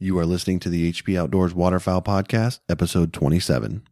You are listening to the HP Outdoors Waterfowl Podcast, episode 27.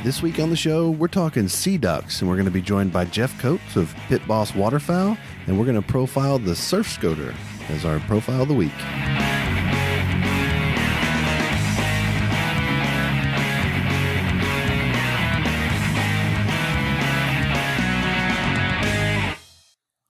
This week on the show, we're talking sea ducks, and we're going to be joined by Jeff Coates of Pitboss Waterfowl, and we're going to profile the Surf Scoter as our profile of the week.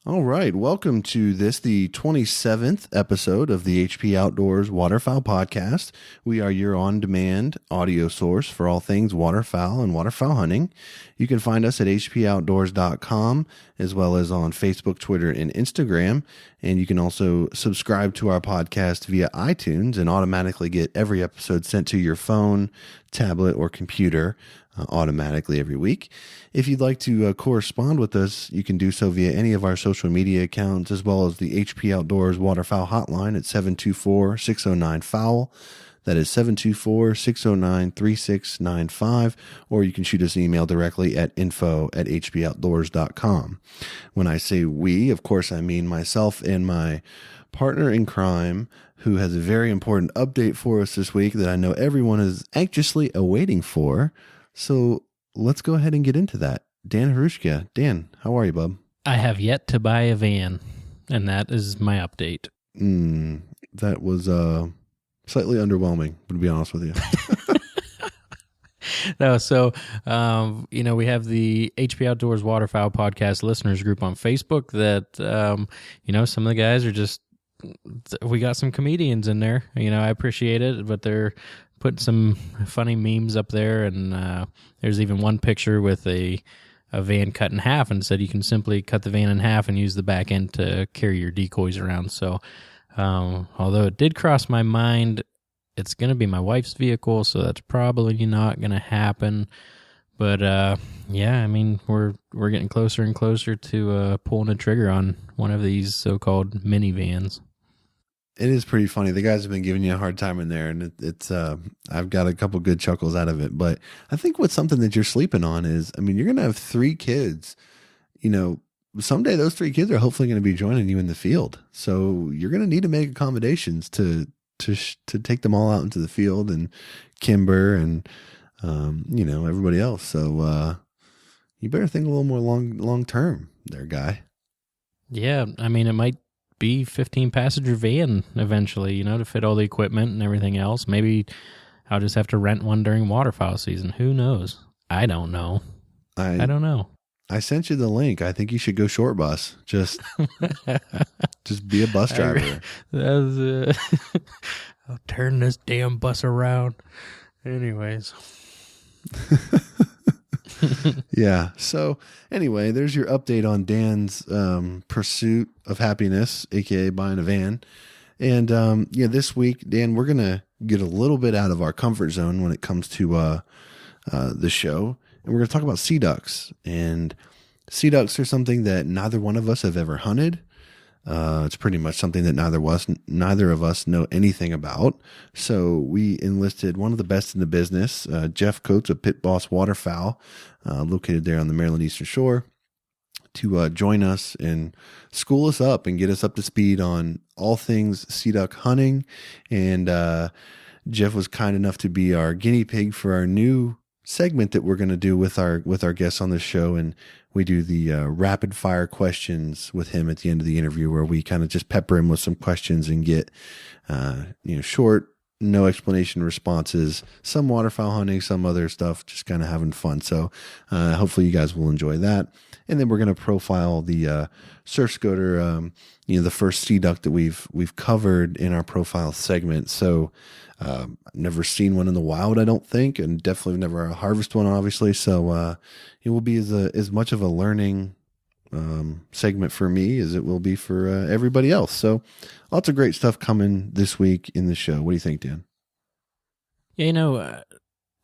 All right, welcome to the 27th episode of the HP Outdoors Waterfowl Podcast. We are your on-demand audio source for all things waterfowl and waterfowl hunting. You can find us at hpowoutdoors.com, as well as on Facebook, Twitter, and Instagram. And you can also subscribe to our podcast via iTunes and automatically get every episode sent to your phone, tablet, or computer automatically every week. If you'd like to correspond with us, you can do so via any of our social media accounts, as well as the HP Outdoors Waterfowl hotline at 724-609-FOWL. That is 724-609-3695, or you can shoot us an email directly at info@hpowoutdoors.com. When I say we, of course, I mean myself and my partner in crime, who has a very important update for us this week that I know everyone is anxiously awaiting for. So let's go ahead and get into that. Dan Harushka. Dan, how are you, bub? I have yet to buy a van, and that is my update. That was slightly underwhelming, to be honest with you. No, so, we have the HP Outdoors Waterfowl Podcast listeners group on Facebook that, some of the guys are just, we got some comedians in there. I appreciate it, but they're putting some funny memes up there, and there's even one picture with a van cut in half, and said you can simply cut the van in half and use the back end to carry your decoys around. So, although it did cross my mind, it's going to be my wife's vehicle, so that's probably not going to happen. But we're getting closer and closer to pulling the trigger on one of these so-called minivans. It is pretty funny. The guys have been giving you a hard time in there, and it's I've got a couple good chuckles out of it. But I think what's something that you're sleeping on is, you're going to have 3 kids. Someday those 3 kids are hopefully going to be joining you in the field. So you're going to need to make accommodations to take them all out into the field, and Kimber and everybody else. So you better think a little more long term there, guy. Yeah, it might be 15-passenger van eventually, to fit all the equipment and everything else. Maybe I'll just have to rent one during waterfowl season. Who knows? I don't know. I don't know. I sent you the link. I think you should go short bus. Just be a bus driver. I'll turn this damn bus around. Anyways. Yeah. So anyway, there's your update on Dan's pursuit of happiness, aka buying a van. And this week, Dan, we're gonna get a little bit out of our comfort zone when it comes to the show, and we're gonna talk about sea ducks. And sea ducks are something that neither one of us have ever hunted. It's pretty much something that neither of us know anything about. So we enlisted one of the best in the business, Jeff Coates of Pitboss Waterfowl, located there on the Maryland Eastern Shore, to join us and school us up and get us up to speed on all things sea duck hunting. And Jeff was kind enough to be our guinea pig for our new segment that we're going to do with our guests on the show. And we do the rapid fire questions with him at the end of the interview, where we kind of just pepper him with some questions and get short, no explanation responses, some waterfowl hunting, some other stuff, just kind of having fun. So hopefully you guys will enjoy that. And then we're going to profile the Surf Scoter, the first sea duck that we've covered in our profile segment. So never seen one in the wild, I don't think, and definitely never harvested one, obviously. So it will be as much of a learning segment for me as it will be for everybody else. So lots of great stuff coming this week in the show. What do you think, Dan? Yeah,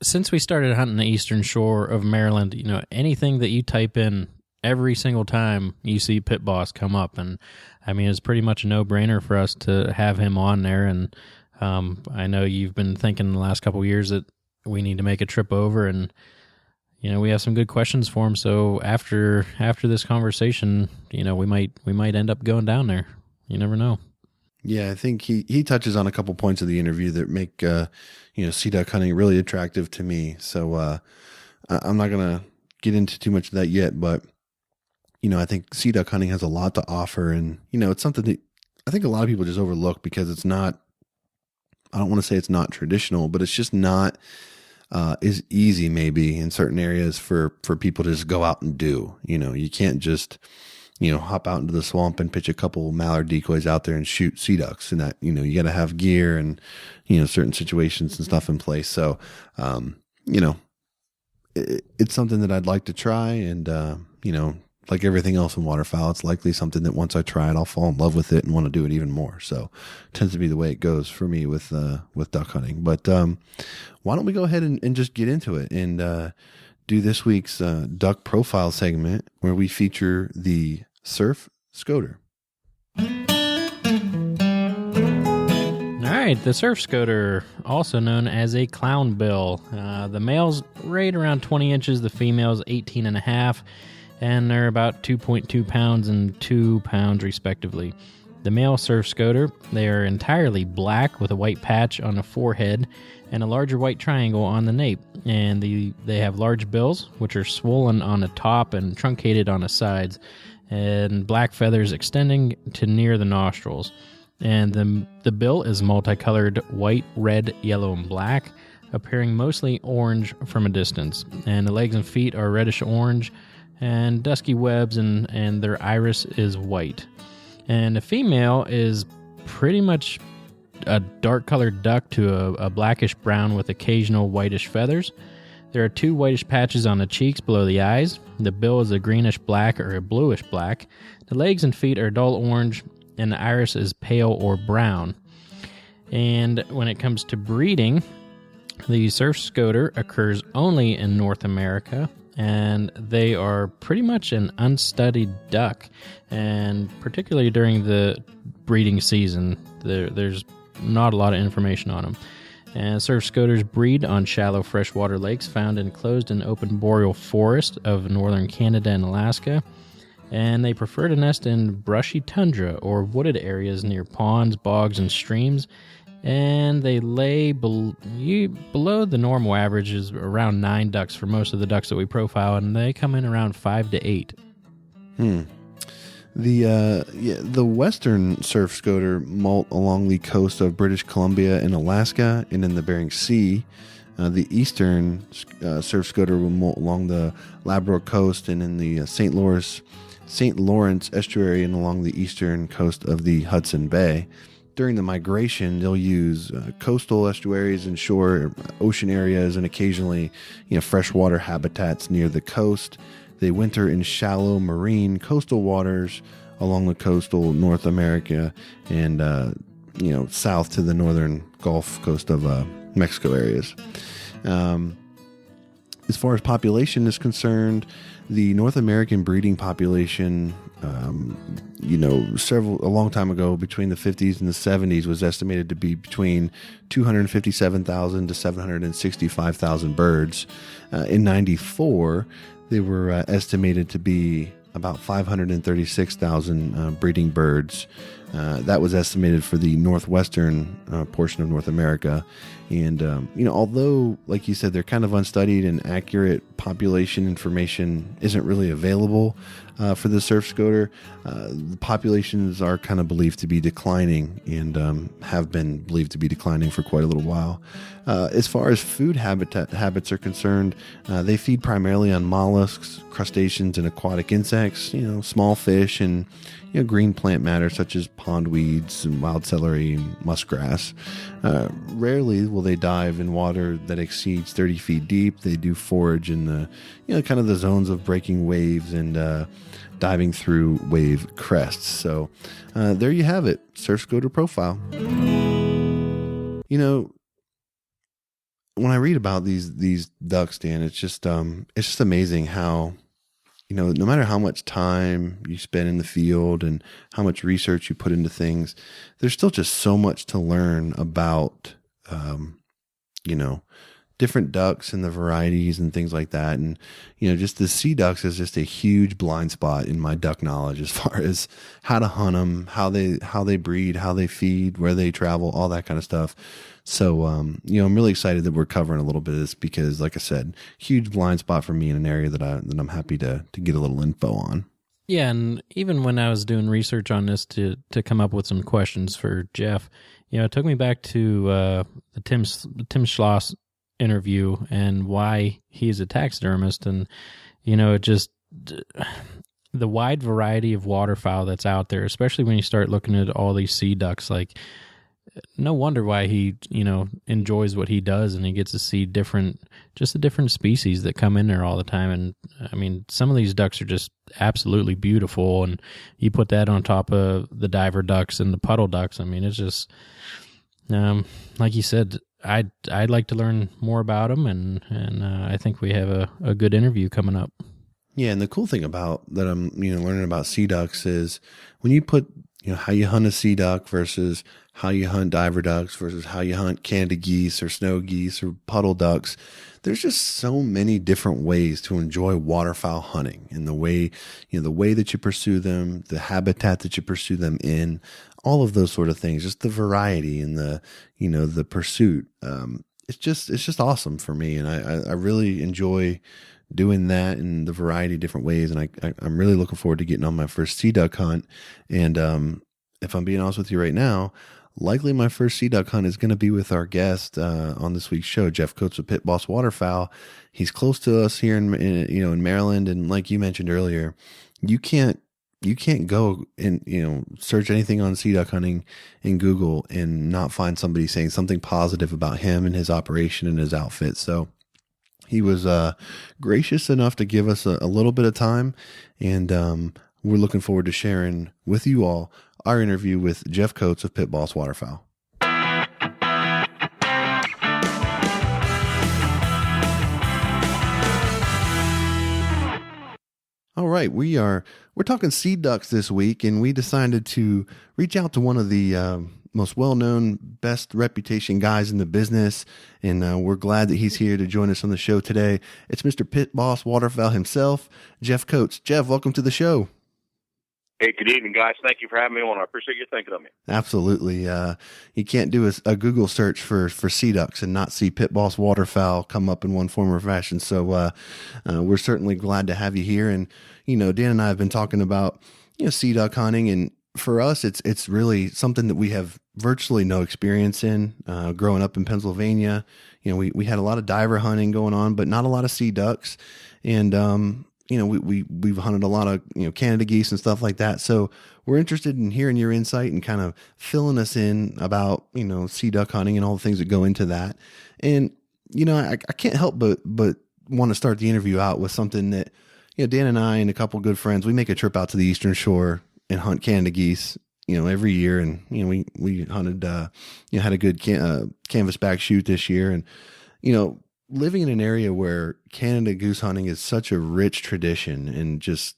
since we started hunting the eastern shore of Maryland, anything that you type in every single time you see Pitboss come up. And I mean, it's pretty much a no-brainer for us to have him on there. And I know you've been thinking the last couple of years that we need to make a trip over, and we have some good questions for him. So after this conversation, we might end up going down there. You never know. Yeah, I think he touches on a couple points of the interview that make sea duck hunting really attractive to me. So I'm not gonna get into too much of that yet, but I think sea duck hunting has a lot to offer, and it's something that I think a lot of people just overlook because it's not. I don't want to say it's not traditional, but it's just not is easy maybe in certain areas for people to just go out and do. You can't just, hop out into the swamp and pitch a couple mallard decoys out there and shoot sea ducks, and that, you got to have gear and, certain situations and stuff in place. So, it's something that I'd like to try, and, like everything else in waterfowl, it's likely something that once I try it, I'll fall in love with it and want to do it even more. So it tends to be the way it goes for me with duck hunting. But why don't we go ahead and just get into it and do this week's duck profile segment where we feature the Surf Scoter. All right, the Surf Scoter, also known as a clown bill. The male's right around 20 inches, the female's 18 and a half. And they're about 2.2 pounds and 2 pounds respectively. The male Surf Scoter, they are entirely black with a white patch on the forehead and a larger white triangle on the nape. And they have large bills, which are swollen on the top and truncated on the sides, and black feathers extending to near the nostrils. And the bill is multicolored white, red, yellow, and black, appearing mostly orange from a distance. And the legs and feet are reddish orange and dusky webs, and their iris is white. And the female is pretty much a dark-colored duck to a blackish brown with occasional whitish feathers. There are 2 whitish patches on the cheeks below the eyes. The bill is a greenish-black or a bluish-black. The legs and feet are dull orange, and the iris is pale or brown. And when it comes to breeding, the Surf Scoter occurs only in North America, and they are pretty much an unstudied duck, and particularly during the breeding season, there's not a lot of information on them. And Surf Scoters breed on shallow freshwater lakes found in closed and open boreal forest of northern Canada and Alaska, and they prefer to nest in brushy tundra or wooded areas near ponds, bogs, and streams. And they lay below the normal average is around 9 ducks for most of the ducks that we profile, and they come in around 5 to 8. The western Surf Scoter molt along the coast of British Columbia and Alaska and in the Bering Sea. The eastern Surf Scoter will molt along the Labrador coast and in the St. Lawrence estuary and along the eastern coast of the Hudson Bay. During the migration, they'll use coastal estuaries and shore ocean areas and occasionally, freshwater habitats near the coast. They winter in shallow marine coastal waters along the coastal North America and, south to the northern Gulf Coast of Mexico areas. As far as population is concerned, the North American breeding population, a long time ago, between the 50s and the 70s, was estimated to be between 257,000 to 765,000 birds. In 94, they were estimated to be about 536,000 breeding birds. That was estimated for the northwestern portion of North America. And, although, like you said, they're kind of unstudied and accurate population information isn't really available for the Surf Scoter, the populations are kind of believed to be declining and have been believed to be declining for quite a little while. As far as food habits are concerned, they feed primarily on mollusks, crustaceans, and aquatic insects, small fish and green plant matter such as pond weeds and wild celery and muskgrass. Rarely will they dive in water that exceeds 30 feet deep. They do forage in the, kind of the zones of breaking waves and diving through wave crests. So there you have it, Surf Scoter profile. When I read about these ducks, Dan, it's just amazing how no matter how much time you spend in the field and how much research you put into things, there's still just so much to learn about, different ducks and the varieties and things like that. And, just the sea ducks is just a huge blind spot in my duck knowledge as far as how to hunt them, how they breed, how they feed, where they travel, all that kind of stuff. So, I'm really excited that we're covering a little bit of this because, like I said, huge blind spot for me in an area that I'm happy to get a little info on. Yeah, and even when I was doing research on this to come up with some questions for Jeff, it took me back to the Tim Schloss interview and why he's a taxidermist, and it just the wide variety of waterfowl that's out there, especially when you start looking at all these sea ducks. Like, no wonder why he enjoys what he does, and he gets to see the different species that come in there all the time. And I mean, some of these ducks are just absolutely beautiful, and you put that on top of the diver ducks and the puddle ducks. I mean, it's just like you said, I'd like to learn more about them, and I think we have a good interview coming up. Yeah, and the cool thing about that I'm learning about sea ducks is when you put how you hunt a sea duck versus how you hunt diver ducks versus how you hunt Canada geese or snow geese or puddle ducks. There's just so many different ways to enjoy waterfowl hunting, and the way that you pursue them, the habitat that you pursue them in, all of those sort of things, just the variety and the pursuit. It's just awesome for me. And I really enjoy doing that in the variety of different ways. And I'm really looking forward to getting on my first sea duck hunt. And, if I'm being honest with you right now, likely my first sea duck hunt is going to be with our guest on this week's show, Jeff Coates of Pitboss Waterfowl. He's close to us here in Maryland, and like you mentioned earlier, you can't go and search anything on sea duck hunting in Google and not find somebody saying something positive about him and his operation and his outfit. So he was gracious enough to give us a little bit of time, and we're looking forward to sharing with you all our interview with Jeff Coates of Pitboss Waterfowl. All right, we're talking sea ducks this week, and we decided to reach out to one of the most well-known, best reputation guys in the business, and we're glad that he's here to join us on the show today. It's Mr. Pitboss Waterfowl himself, Jeff Coates. Jeff, welcome to the show. Hey, good evening, guys. Thank you for having me on. I appreciate you thinking of me. Absolutely. You can't do a Google search for sea ducks and not see Pitboss Waterfowl come up in one form or fashion. So we're certainly glad to have you here. And, Dan and I have been talking about, sea duck hunting. And for us, it's really something that we have virtually no experience in. Growing up in Pennsylvania, we had a lot of diver hunting going on, but not a lot of sea ducks. And, we've hunted a lot of, Canada geese and stuff like that. So we're interested in hearing your insight and kind of filling us in about, sea duck hunting and all the things that go into that. And, I can't help but want to start the interview out with something that, Dan and I and a couple of good friends, we make a trip out to the Eastern Shore and hunt Canada geese, every year. And, we hunted, had a good canvas back shoot this year. And, living in an area where Canada goose hunting is such a rich tradition and just,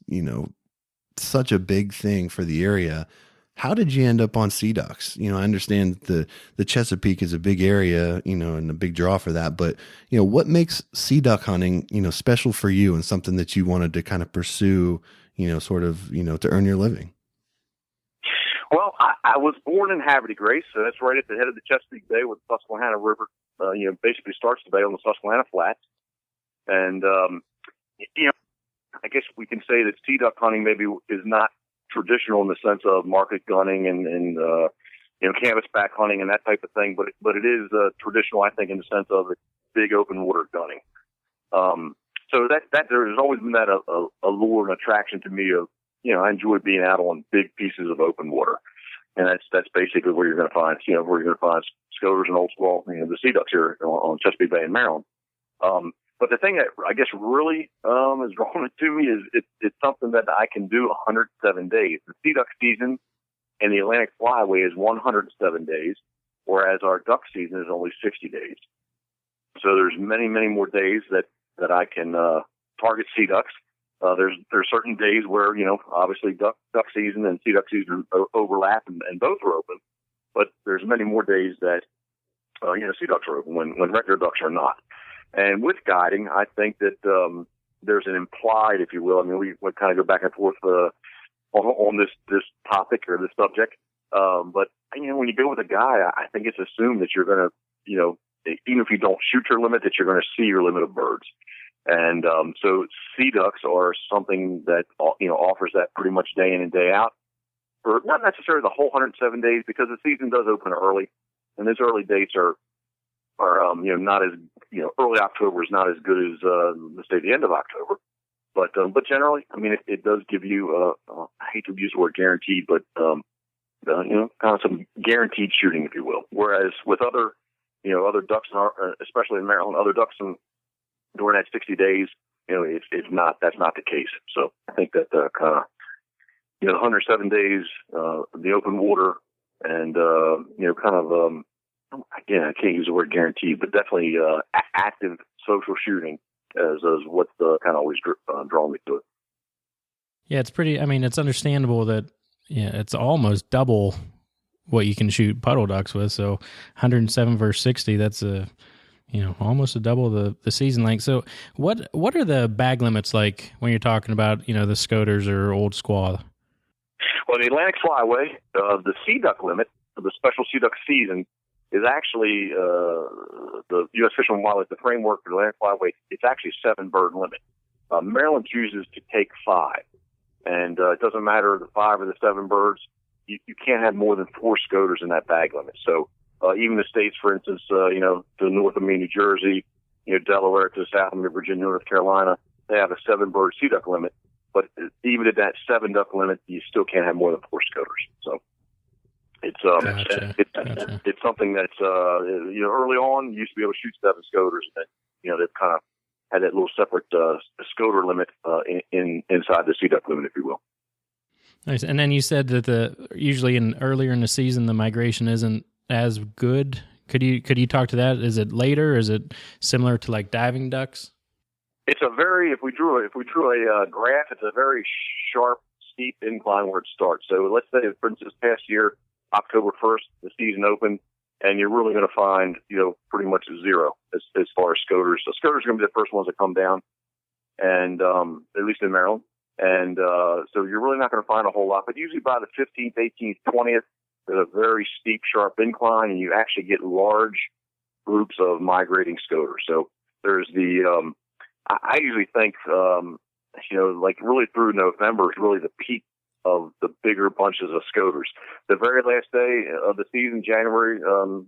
such a big thing for the area, how did you end up on sea ducks? I understand the Chesapeake is a big area, and a big draw for that, but, what makes sea duck hunting, special for you and something that you wanted to kind of pursue, to earn your living? Well, I was born in Havre de Grace, so that's right at the head of the Chesapeake Bay where the Susquehanna River, basically starts the bay on the Susquehanna Flats. And, I guess we can say that sea duck hunting maybe is not traditional in the sense of market gunning and canvasback hunting and that type of thing, but it is traditional, I think, in the sense of big open water gunning. So that there's always been that allure and attraction to me of, I enjoy being out on big pieces of open water. And that's basically where you're going to find, scoters and old squall, the sea ducks here on Chesapeake Bay in Maryland. But the thing that I guess really is drawing it to me is it's something that I can do 107 days. The sea duck season and the Atlantic Flyway is 107 days, whereas our duck season is only 60 days. So there's many, many more days that I can target sea ducks. There's certain days where, obviously duck season and sea duck season overlap and both are open, but there's many more days that, sea ducks are open when regular ducks are not. And with guiding, I think that, there's an implied, if you will, I mean, we kind of go back and forth, on this topic or this subject. But, when you go with a guide, I think it's assumed that you're going to, even if you don't shoot your limit, that you're going to see your limit of birds. And so sea ducks are something that, offers that pretty much day in and day out for not necessarily the whole 107 days, because the season does open early. And those early dates are not as, early October is not as good as, let's say, the end of October. But generally, I mean, it does give you, I hate to use the word guaranteed, but, kind of some guaranteed shooting, if you will. Whereas with other ducks, especially in Maryland, other ducks during that 60 days, that's not the case. So I think that, kind of, 107 days, the open water and, again, I can't use the word guaranteed, but definitely, active social shooting is what's kind of always drawn me to it. Yeah, it's pretty. I mean, it's understandable that it's almost double what you can shoot puddle ducks with. So 107 versus 60, that's almost a double the season length. So what are the bag limits like when you're talking about the scoters or old squaw? Well, the Atlantic Flyway, the sea duck limit for the special sea duck season is actually the U.S. Fish and Wildlife, the framework for the Atlantic Flyway. It's actually 7 bird limit. Maryland chooses to take 5, and it doesn't matter the 5 or the 7 birds. You can't have more than 4 scoters in that bag limit. So even the states, for instance, to the north of me, New Jersey, Delaware to the south of me, Virginia, North Carolina, they have a 7 bird sea duck limit. But even at that 7 duck limit, you still can't have more than 4 scoters. So it's Gotcha. it's something that's early on you used to be able to shoot 7 scoters, and they've kind of had that little separate scoter limit inside the sea duck limit, if you will. Nice. And then you said that usually earlier in the season the migration isn't as good. Could you talk to that? Is it later? Is it similar to like diving ducks? It's if we drew a graph, it's a very sharp, steep incline where it starts. So let's say, for instance, past year, October 1st, the season opened, and you're really going to find, pretty much 0 as far as scoters. So scoters are going to be the first ones that come down, and at least in Maryland. And so you're really not going to find a whole lot. But usually by the 15th, 18th, 20th, there's a very steep, sharp incline, and you actually get large groups of migrating scoters. So there's I usually think, like really through November is really the peak of the bigger bunches of scoters. The very last day of the season, January,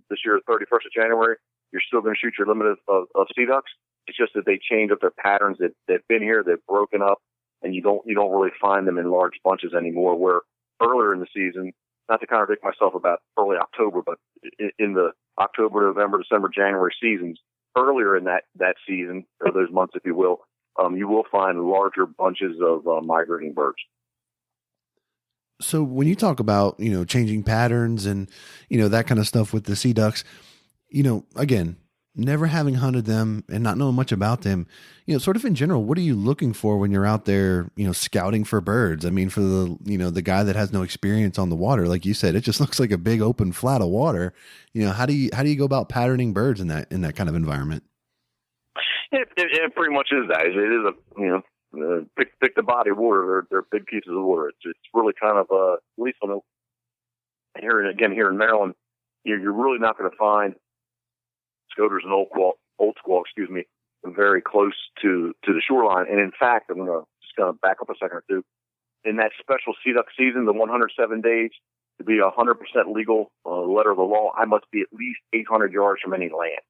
this year, 31st of January, you're still going to shoot your limit of sea ducks. It's just that they change up their patterns. They've been here, they've broken up, and you don't really find them in large bunches anymore. Where earlier in the season, not to contradict myself about early October, but in the October, November, December, January seasons, earlier in that season, or those months, if you will find larger bunches of migrating birds. So when you talk about, changing patterns and, that kind of stuff with the sea ducks, again, never having hunted them and not knowing much about them, sort of in general, what are you looking for when you're out there, scouting for birds? I mean, for the guy that has no experience on the water, like you said, it just looks like a big open flat of water. How do you go about patterning birds in that kind of environment? It pretty much is that. It is pick the body of water. They're big pieces of water. It's really kind of, at least here in Maryland, you're really not going to find scoters and old squaw, very close to the shoreline. And in fact, I'm just going to back up a second or two. In that special sea duck season, the 107 days, to be 100% legal letter of the law, I must be at least 800 yards from any land.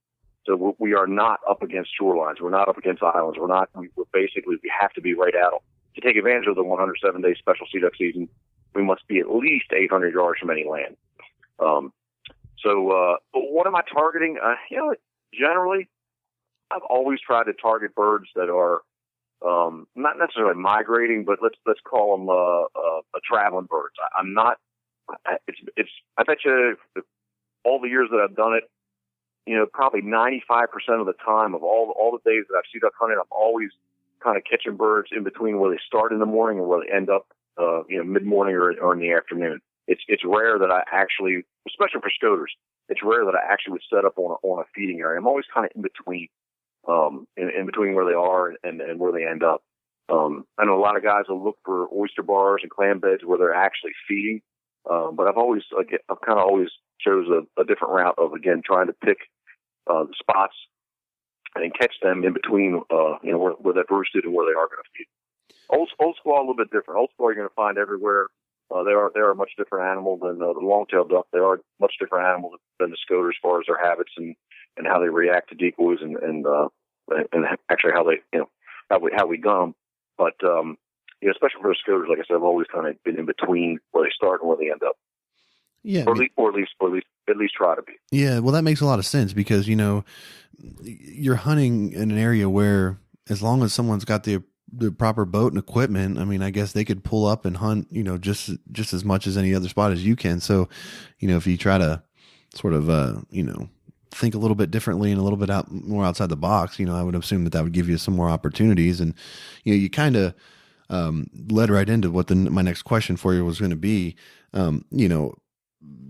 So we are not up against shorelines. We're not up against islands. We have to be right out. To take advantage of the 107-day special sea duck season, we must be at least 800 yards from any land. So what am I targeting? Generally, I've always tried to target birds that are not necessarily migrating, but let's call them a traveling birds. I'm not. I bet you all the years that I've done it, probably 95% of the time of all the days that I've sea duck hunted, I'm always kind of catching birds in between where they start in the morning and where they end up, mid-morning or in the afternoon. It's rare that I actually, especially for scoters, it's rare that I actually would set up on a feeding area. I'm always kind of in between, in between where they are and where they end up. I know a lot of guys will look for oyster bars and clam beds where they're actually feeding. But I've kind of always chose a different route of, again, trying to pick, the spots and catch them in between, where they've roosted and where they are going to feed. Old school, a little bit different. Old school, you're going to find everywhere. They are a much different animal than the long-tailed duck. They are a much different animal than the scoter as far as their habits and how they react to decoys and actually how they, how we gun them. But, especially for the scoters, like I said, I've always kind of been in between where they start and where they end up. Yeah. Or at least try to be. Yeah. Well, that makes a lot of sense because, you're hunting in an area where as long as someone's got the proper boat and equipment, I mean, I guess they could pull up and hunt, just as much as any other spot as you can. So, if you try to sort of, think a little bit differently and a little bit more outside the box, I would assume that would give you some more opportunities. And, you kind of, led right into what my next question for you was going to be,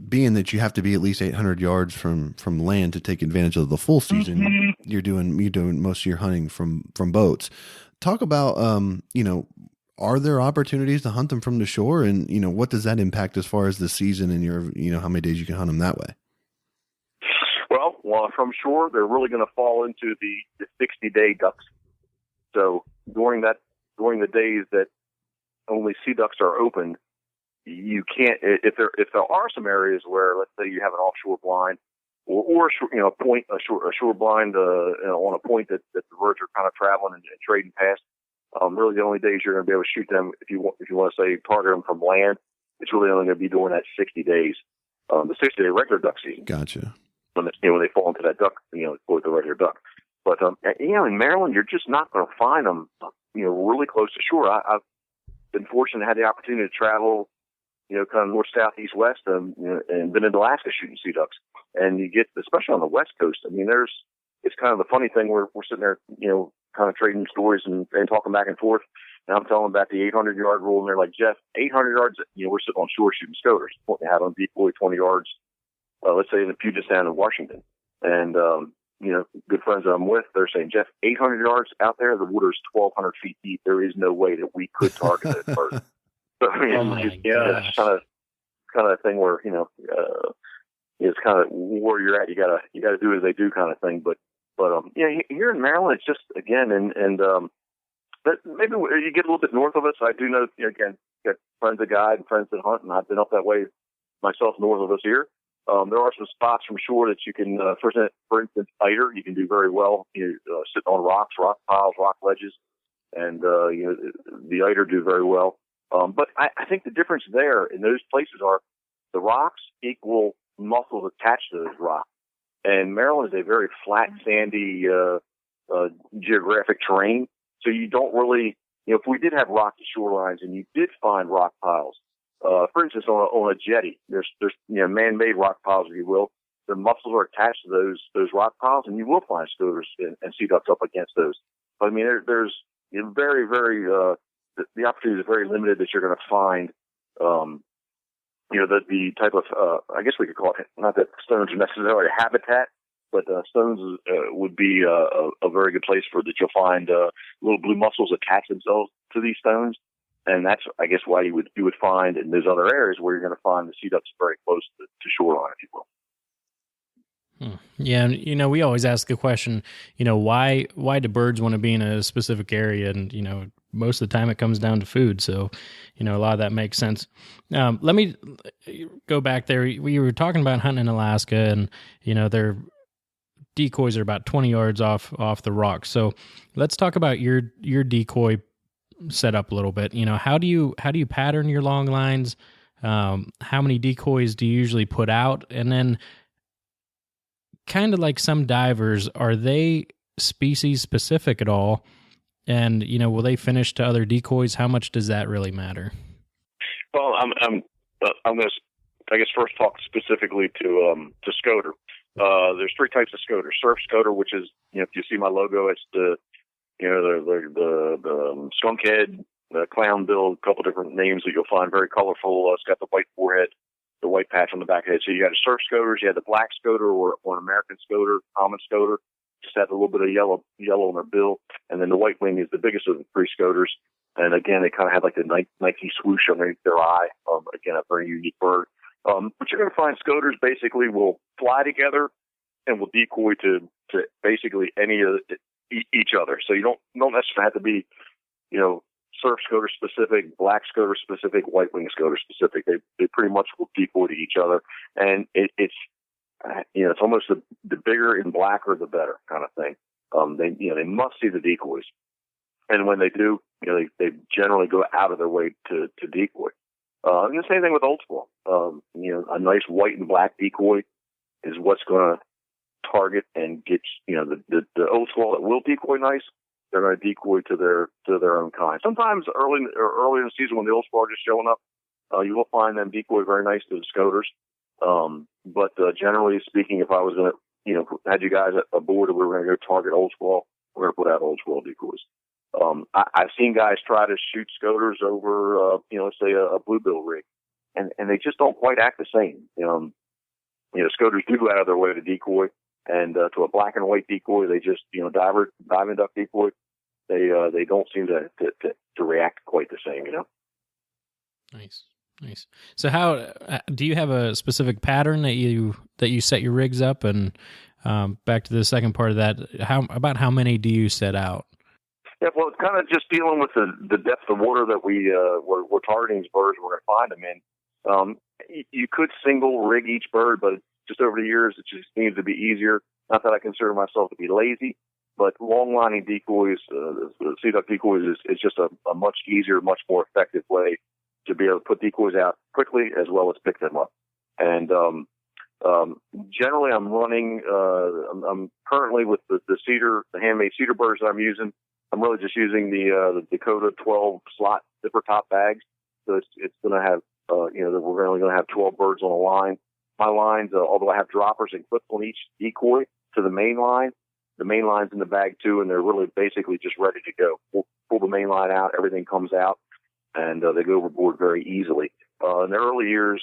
being that you have to be at least 800 yards from land to take advantage of the full season, Mm-hmm. you're doing most of your hunting from boats. Talk about, are there opportunities to hunt them from the shore, and what does that impact as far as the season and your, how many days you can hunt them that way? Well, from shore, they're really going to fall into the 60-day ducks. So during the days that only sea ducks are opened, you can't. If there are some areas where, let's say, you have an offshore blind or a shore blind on a point that the birds are kind of traveling and trading past. Really, the only days you're going to be able to shoot them if you want to say target them from land, it's really only going to be during that 60 days, the 60-day regular duck season. Gotcha. When they fall into that duck, for the regular duck. But in Maryland, you're just not going to find them, really close to shore. I've been fortunate to have the opportunity to travel, kind of north, south, east, west, and been in Alaska shooting sea ducks. And you get, especially on the West Coast, I mean, it's kind of the funny thing where we're sitting there, kind of trading stories and talking back and forth. And I'm telling them about the 800-yard rule, and they're like, Jeff, 800 yards, we're sitting on shore shooting scoters. They have on decoy 20 yards, let's say in the Puget Sound in Washington. And, good friends that I'm with, they're saying, Jeff, 800 yards out there, the water is 1,200 feet deep. There is no way that we could target that bird. So, it's kind of thing where, it's kind of where you're at. You gotta do as they do kind of thing. But here in Maryland, it's just, again, but maybe you get a little bit north of us. I do know, again, got friends that guide and friends that hunt, and I've been up that way myself north of us here. There are some spots from shore that you can, for instance, eider, you can do very well, sitting on rocks, rock piles, rock ledges, and, the eider do very well. But I think the difference there in those places are the rocks equal muscles attached to those rocks. And Maryland is a very flat, sandy, geographic terrain. So you don't really, if we did have rocky shorelines and you did find rock piles, for instance, on a jetty, there's man-made rock piles, if you will. The muscles are attached to those rock piles, and you will find scoters and sea ducks up against those. But I mean, there's very, very the opportunity is very limited that you're going to find. The type of I guess we could call it, not that stones are necessarily a habitat, but stones would be a very good place for that. You'll find little blue mussels attach themselves to these stones. And that's, I guess, why you would find in those other areas where you're going to find the sea ducks very close to shoreline, if you will. Yeah, and we always ask the question, why do birds want to be in a specific area? And most of the time it comes down to food. So, a lot of that makes sense. Let me go back there. We were talking about hunting in Alaska, and their decoys are about 20 yards off the rocks. So let's talk about your decoy set up a little bit. How do you pattern your long lines? How many decoys do you usually put out? And then, kind of like some divers, are they species specific at all? And will they finish to other decoys? How much does that really matter? Well, I'm going to, I guess, first talk specifically to Scoter. There's three types of Scoter. Surf Scoter, which is, if you see my logo, it's the the skunk head, the clown bill, a couple different names that you'll find very colorful. It's got the white forehead, the white patch on the back of the head. So you got a surf scoters, you had the black scoter or an American scoter, common scoter, just had a little bit of yellow on their bill. And then the white wing is the biggest of the three scoters. And again, they kind of have like the Nike swoosh underneath their eye. Again, a very unique bird. But you're going to find scoters basically will fly together and will decoy to basically any of each other. So you don't necessarily have to be, surf scoter specific, black scoter specific, white wing scoter specific. They pretty much will decoy to each other. And it's almost the bigger and blacker, the better kind of thing. They must see the decoys. And when they do, they generally go out of their way to decoy. And the same thing with old school. A nice white and black decoy is what's going to target and get, the old school that will decoy nice. They're going to decoy to their own kind. Sometimes early in the season when the old school are just showing up, you will find them decoy very nice to the scoters. But generally speaking, if I was going to, had you guys aboard and we were going to go target old school, we're going to put out old school decoys. I've seen guys try to shoot scoters over, let's say a bluebill rig, and they just don't quite act the same. Scoters do go out of their way to decoy, and to a black and white decoy, they just, dive and duck decoy, they don't seem to react quite the same, Nice. So how do you have a specific pattern that you set your rigs up? And back to the second part of that, how many do you set out? Yeah, well, it's kind of just dealing with the depth of water that we're targeting these birds. We're going to find them in. You could single rig each bird, but just over the years, it just seems to be easier. Not that I consider myself to be lazy, but long lining decoys, sea duck decoys is just a much easier, much more effective way to be able to put decoys out quickly as well as pick them up. And generally, I'm running. I'm currently with the handmade cedar birds that I'm using. I'm really just using the Dakota 12 slot zipper top bags. So it's going to have, we're only going to have 12 birds on a line. My lines, although I have droppers and clips on each decoy to the main line line's in the bag too, and they're really basically just ready to go. We'll pull the main line out, everything comes out, and they go overboard very easily. In the early years,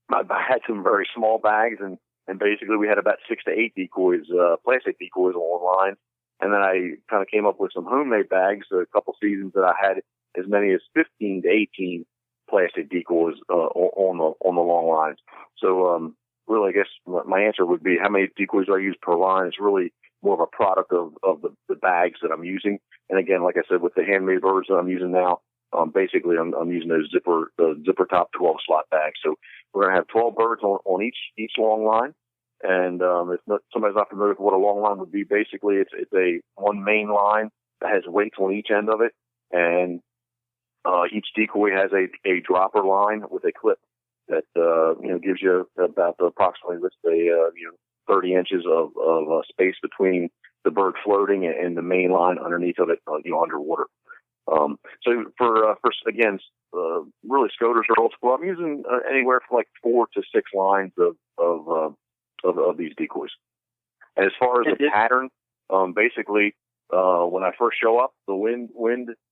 I had some very small bags, and basically we had about 6 to 8 decoys, plastic decoys on line. And then I kind of came up with some homemade bags. A couple seasons that I had as many as 15 to 18 plastic decoys on the long lines. So really, I guess my answer would be how many decoys do I use per line is really more of a product of the bags that I'm using. And again, like I said, with the handmade birds that I'm using now, basically I'm using those zipper top 12 slot bags. So we're going to have 12 birds on each long line. And if somebody's not familiar with what a long line would be, basically it's a one main line that has weights on each end of it, and each decoy has a dropper line with a clip that gives you about approximately, let's say 30 inches of space between the bird floating and the main line underneath of it, underwater. So for again, really scoters are old school. I'm using anywhere from like 4 to 6 lines of these decoys. And as far as the pattern, basically, when I first show up, the wind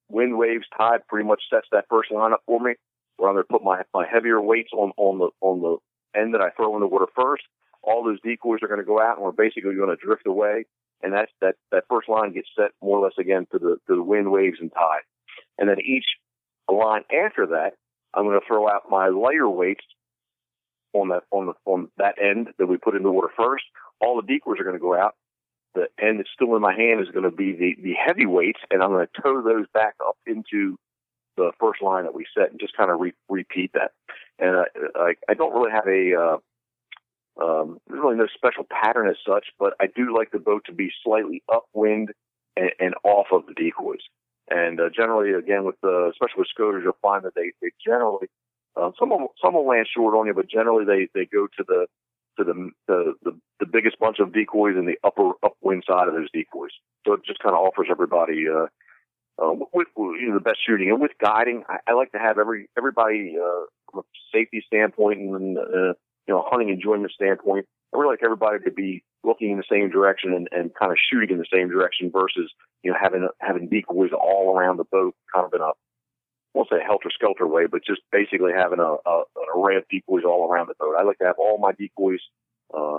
waves, tide pretty much sets that first line up for me, where I'm going to put my heavier weights on the end that I throw in the water first. All those decoys are going to go out, and we're basically going to drift away. And that first line gets set more or less again to the wind, waves, and tide. And then each line after that, I'm going to throw out my lighter weights on that end that we put in the water first. All the decoys are going to go out. The end that's still in my hand is going to be the heavy weights, and I'm going to tow those back up into the first line that we set and just kind of repeat that. And I don't really have there's really no special pattern as such, but I do like the boat to be slightly upwind and off of the decoys. And generally, again, especially with scoters, you'll find that they generally some will land short on you, but generally they go to the biggest bunch of decoys in the upwind side of those decoys. So it just kind of offers everybody with the best shooting. And with guiding, I like to have everybody from a safety standpoint and hunting enjoyment standpoint, I really like everybody to be looking in the same direction and kind of shooting in the same direction versus, having decoys all around the boat, kind of in a, I won't say helter-skelter way, but just basically having an array of decoys all around the boat. I like to have all my decoys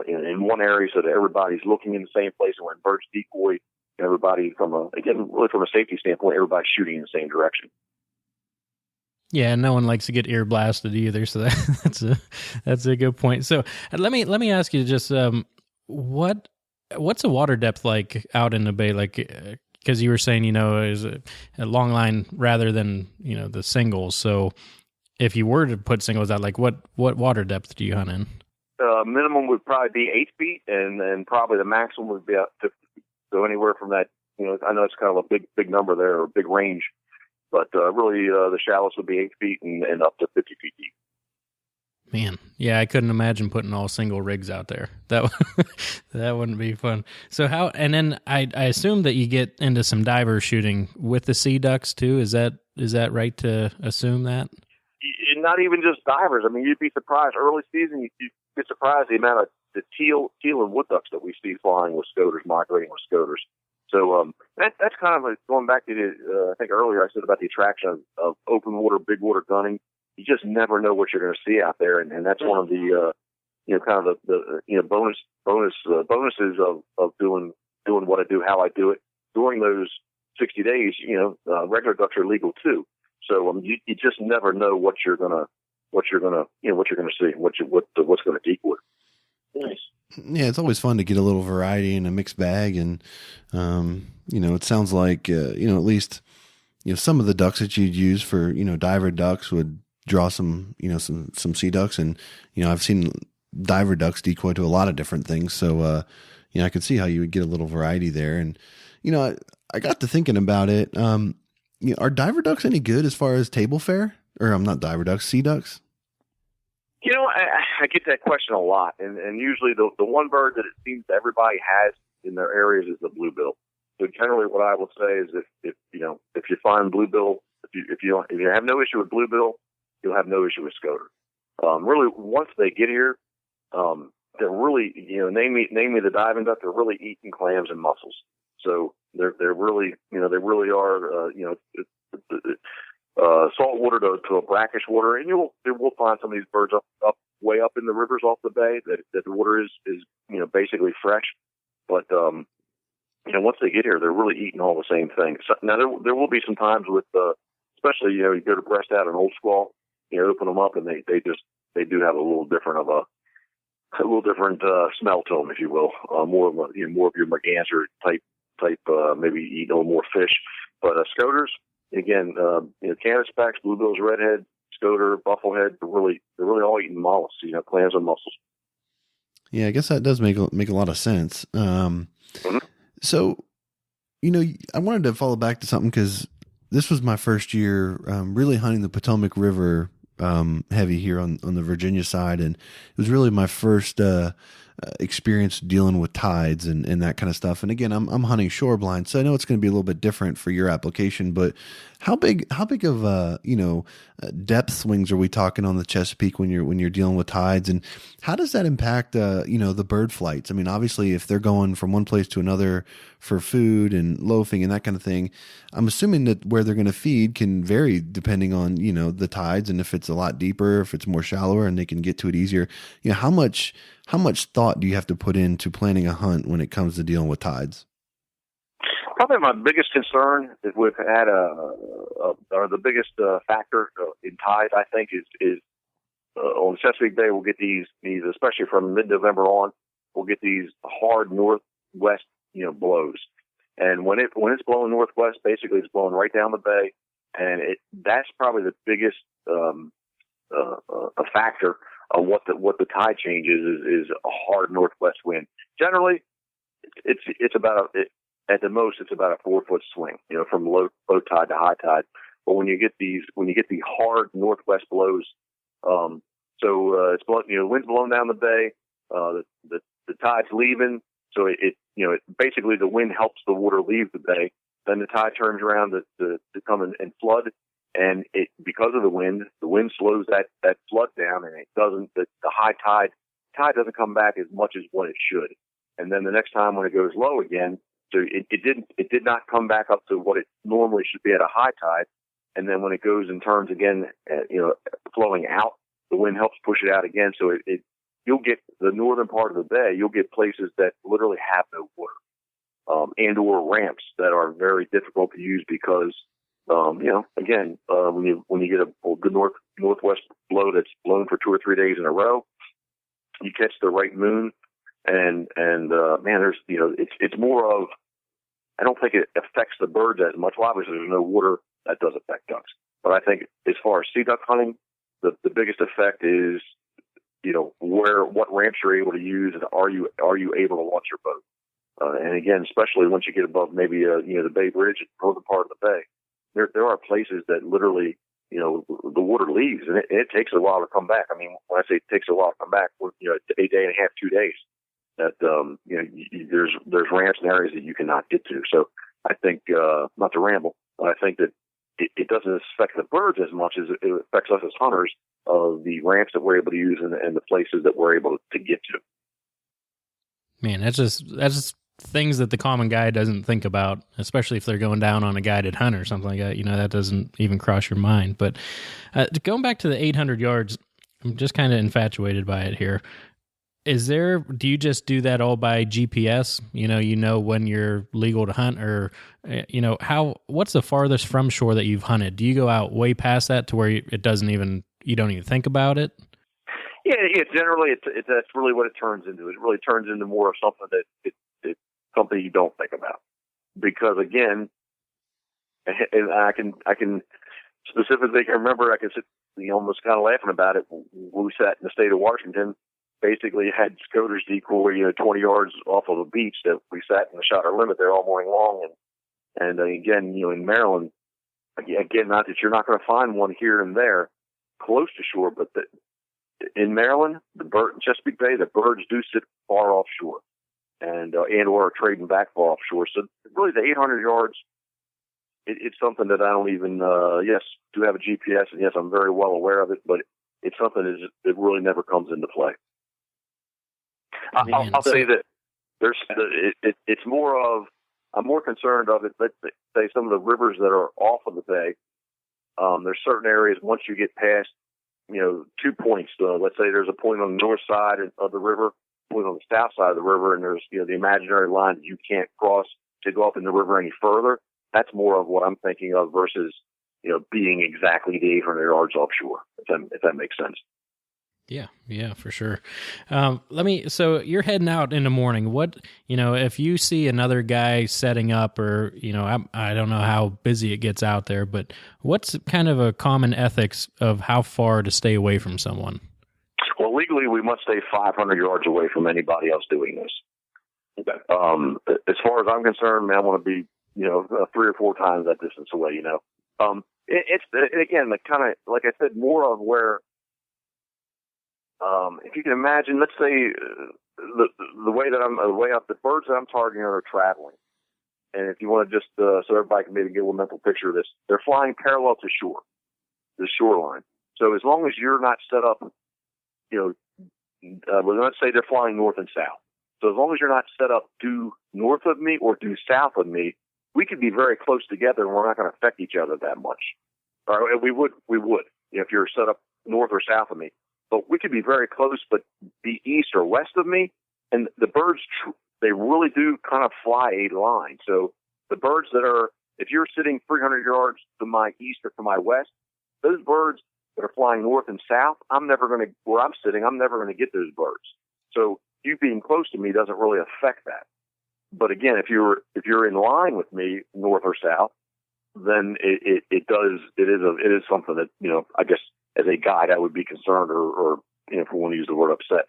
in one area so that everybody's looking in the same place. And when birds decoy, everybody from a safety standpoint, everybody's shooting in the same direction. Yeah, no one likes to get ear blasted either, so that's a good point. So let me ask you just what's the water depth like out in the bay? Like, because you were saying is a long line rather than the singles. So if you were to put singles out, like what water depth do you hunt in? Minimum would probably be 8 feet, and probably the maximum would be up to 50 feet. So anywhere from that, I know it's kind of a big number there, or a big range. But really, the shallowest would be 8 feet and up to 50 feet deep. Man, yeah, I couldn't imagine putting all single rigs out there. That wouldn't be fun. So how? And then I assume that you get into some diver shooting with the sea ducks too. Is that right to assume that? Not even just divers. I mean, you'd be surprised. Early season, you'd be surprised the amount of the teal and wood ducks that we see flying with scoters, migrating with scoters. So that's kind of going back to I think earlier I said about the attraction of open water, big water gunning. You just never know what you're going to see out there, and that's one of the kind of the bonuses of doing what I do, how I do it. During those 60 days, regular ducks are legal too. So you just never know what you're gonna see, what's going to decoy. Nice. Yeah, it's always fun to get a little variety in a mixed bag, and it sounds like at least some of the ducks that you'd use for diver ducks would draw some sea ducks, and I've seen diver ducks decoy to a lot of different things, so I could see how you would get a little variety there, and I got to thinking about it. Are diver ducks any good as far as table fare, or not diver ducks, sea ducks? I get that question a lot, and usually the one bird that it seems everybody has in their areas is the bluebill. So generally, what I will say is if you find bluebill, if you have no issue with bluebill, you'll have no issue with scoter. Really, once they get here, they're really name me the diving duck. They're really eating clams and mussels. So they're really they really are salt water to a brackish water, and we'll find some of these birds up way up in the rivers off the bay that the water is basically fresh. But once they get here, they're really eating all the same things. So, now there will be some times with especially you go to breast out an old squall, open them up, and they do have a little different smell to them, if you will, more of your merganser type maybe eat a little more fish. But scoters, again, canvasbacks, bluebills, redhead, scoter, bufflehead, they're really all eating mollusks, clams and mussels. Yeah, I guess that does make a lot of sense. Mm-hmm. So, I wanted to follow back to something because this was my first year really hunting the Potomac River heavy here on the Virginia side, and it was really my first experience dealing with tides and that kind of stuff. And again, I'm hunting shore blind, so I know it's going to be a little bit different for your application. But how big of depth swings are we talking on the Chesapeake when you're dealing with tides, and how does that impact the bird flights? I mean, obviously, if they're going from one place to another for food and loafing and that kind of thing, I'm assuming that where they're going to feed can vary depending on the tides, and if it's a lot deeper, if it's more shallower, and they can get to it easier. How much thought do you have to put into planning a hunt when it comes to dealing with tides? Probably my biggest concern that we've had, or the biggest factor in tides, I think, is on Chesapeake Bay. We'll get these, especially from mid-November on. We'll get these hard northwest, blows, and when it's blowing northwest, basically it's blowing right down the bay, and that's probably the biggest a factor of what the tide change is a hard northwest wind. Generally, it's about at the most it's about a 4-foot swing, from low tide to high tide. But when you get these hard northwest blows, it's blowing, wind's blowing down the bay, the tide's leaving, so it basically the wind helps the water leave the bay. Then the tide turns around to come and flood. And because of the wind slows that flood down, and it doesn't. The high tide tide doesn't come back as much as what it should. And then the next time when it goes low again, so it did not come back up to what it normally should be at a high tide. And then when it goes and turns again, flowing out, the wind helps push it out again. So you'll get the northern part of the bay, you'll get places that literally have no water, and or ramps that are very difficult to use because, again, when you get a good northwest blow that's blown for 2 or 3 days in a row, you catch the right moon, and man, there's, it's more of, I don't think it affects the birds as much. Well, obviously there's no water, that does affect ducks. But I think as far as sea duck hunting, the biggest effect is, what ramps you're able to use, and are you able to launch your boat? And again, especially once you get above maybe the Bay Bridge, northern part of the bay, there are places that literally, the water leaves, and it takes a while to come back. I mean, when I say it takes a while to come back, a day and a half, 2 days. That there's ramps and areas that you cannot get to. So I think, not to ramble, but I think that it doesn't affect the birds as much as it affects us as hunters of the ramps that we're able to use and the places that we're able to get to. Man, that's just things that the common guy doesn't think about, especially if they're going down on a guided hunt or something like that. That doesn't even cross your mind. But going back to the 800 yards, I'm just kind of infatuated by it here. Do you just do that all by GPS? When you're legal to hunt, or, what's the farthest from shore that you've hunted? Do you go out way past that to where you don't even think about it? Yeah, generally that's really what it turns into. It really turns into more of something that it's something you don't think about. Because again, and I can specifically remember, I can sit, almost kind of laughing about it. We sat in the state of Washington, basically had scoters decoy, 20 yards off of a beach that we sat and shot our limit there all morning long. And again, in Maryland, again, not that you're not going to find one here and there close to shore, but in Maryland, Chesapeake Bay, the birds do sit far offshore and or are trading back far offshore. So really the 800 yards, it's something that I don't even, yes, do have a GPS, and yes, I'm very well aware of it, but it's something that really never comes into play. I'll say that it's more of, I'm more concerned of it. Let's say some of the rivers that are off of the bay. There's certain areas once you get past, 2 points. Let's say there's a point on the north side of the river, a point on the south side of the river, and there's the imaginary line that you can't cross to go up in the river any further. That's more of what I'm thinking of versus being exactly the 800 yards offshore. If that makes sense. Yeah, for sure. So you're heading out in the morning. What, if you see another guy setting up, or, I don't know how busy it gets out there, but what's kind of a common ethics of how far to stay away from someone? Well, legally, we must stay 500 yards away from anybody else doing this. Okay. As far as I'm concerned, man, I want to be, 3 or 4 times that distance away, It's, again, the kind of, like I said, more of where, if you can imagine, let's say the way up the birds that I'm targeting are traveling, and if you want to just so everybody can maybe get a little mental picture of this, they're flying parallel to shore, the shoreline. So as long as you're not set up, let's say they're flying north and south. So as long as you're not set up due north of me or due south of me, we could be very close together, and we're not going to affect each other that much. Or we would, if you're set up north or south of me. But we could be very close, but be east or west of me. And the birds, they really do kind of fly a line. So the birds that are, if you're sitting 300 yards to my east or to my west, those birds that are flying north and south, where I'm sitting, I'm never going to get those birds. So you being close to me doesn't really affect that. But again, if you're in line with me, north or south, then it is something that, I guess, as a guide, I would be concerned, or if we want to use the word upset.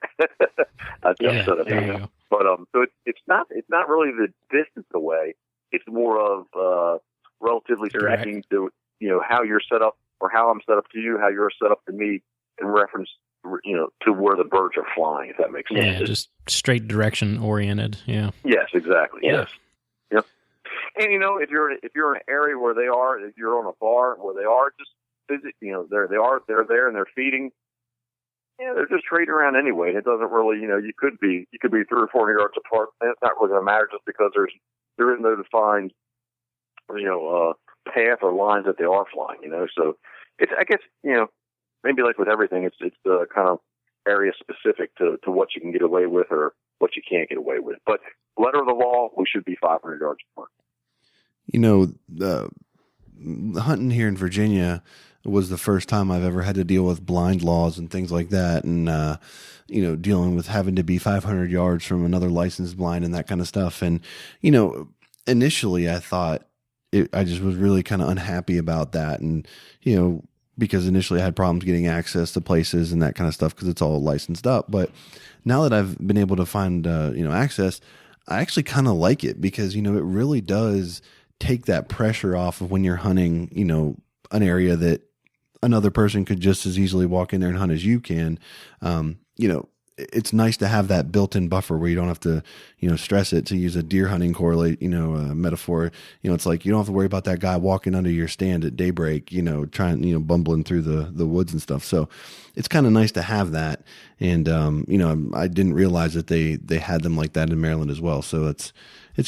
I'd be upset about that. But so it's not really the distance away. It's more of relatively speaking to how you're set up, or how I'm set up to you, how you're set up to me in reference to where the birds are flying. If that makes sense. Yeah, just straight direction oriented. Yeah. Yes, exactly. Yeah. Yes. Yep. And if you're in an area where they are, if you're on a bar where they are, just visit, they're there and they're feeding. Yeah, they're just trading around anyway. And it doesn't really, you could be 300 or 400 yards apart, and it's not really going to matter just because there is no defined, path or lines that they are flying. So it's, I guess, maybe like with everything, it's kind of area specific to what you can get away with or what you can't get away with. But letter of the law, we should be 500 yards apart. The hunting here in Virginia was the first time I've ever had to deal with blind laws and things like that. And, dealing with having to be 500 yards from another licensed blind and that kind of stuff. And, initially I thought I just was really kind of unhappy about that. And, because initially I had problems getting access to places and that kind of stuff because it's all licensed up. But now that I've been able to find, access, I actually kind of like it because, it really does take that pressure off of when you're hunting, an area that another person could just as easily walk in there and hunt as you can. It's nice to have that built-in buffer where you don't have to, stress it, to use a deer hunting metaphor. It's like you don't have to worry about that guy walking under your stand at daybreak, trying, bumbling through the woods and stuff. So it's kind of nice to have that. And, I didn't realize that they had them like that in Maryland as well. So it's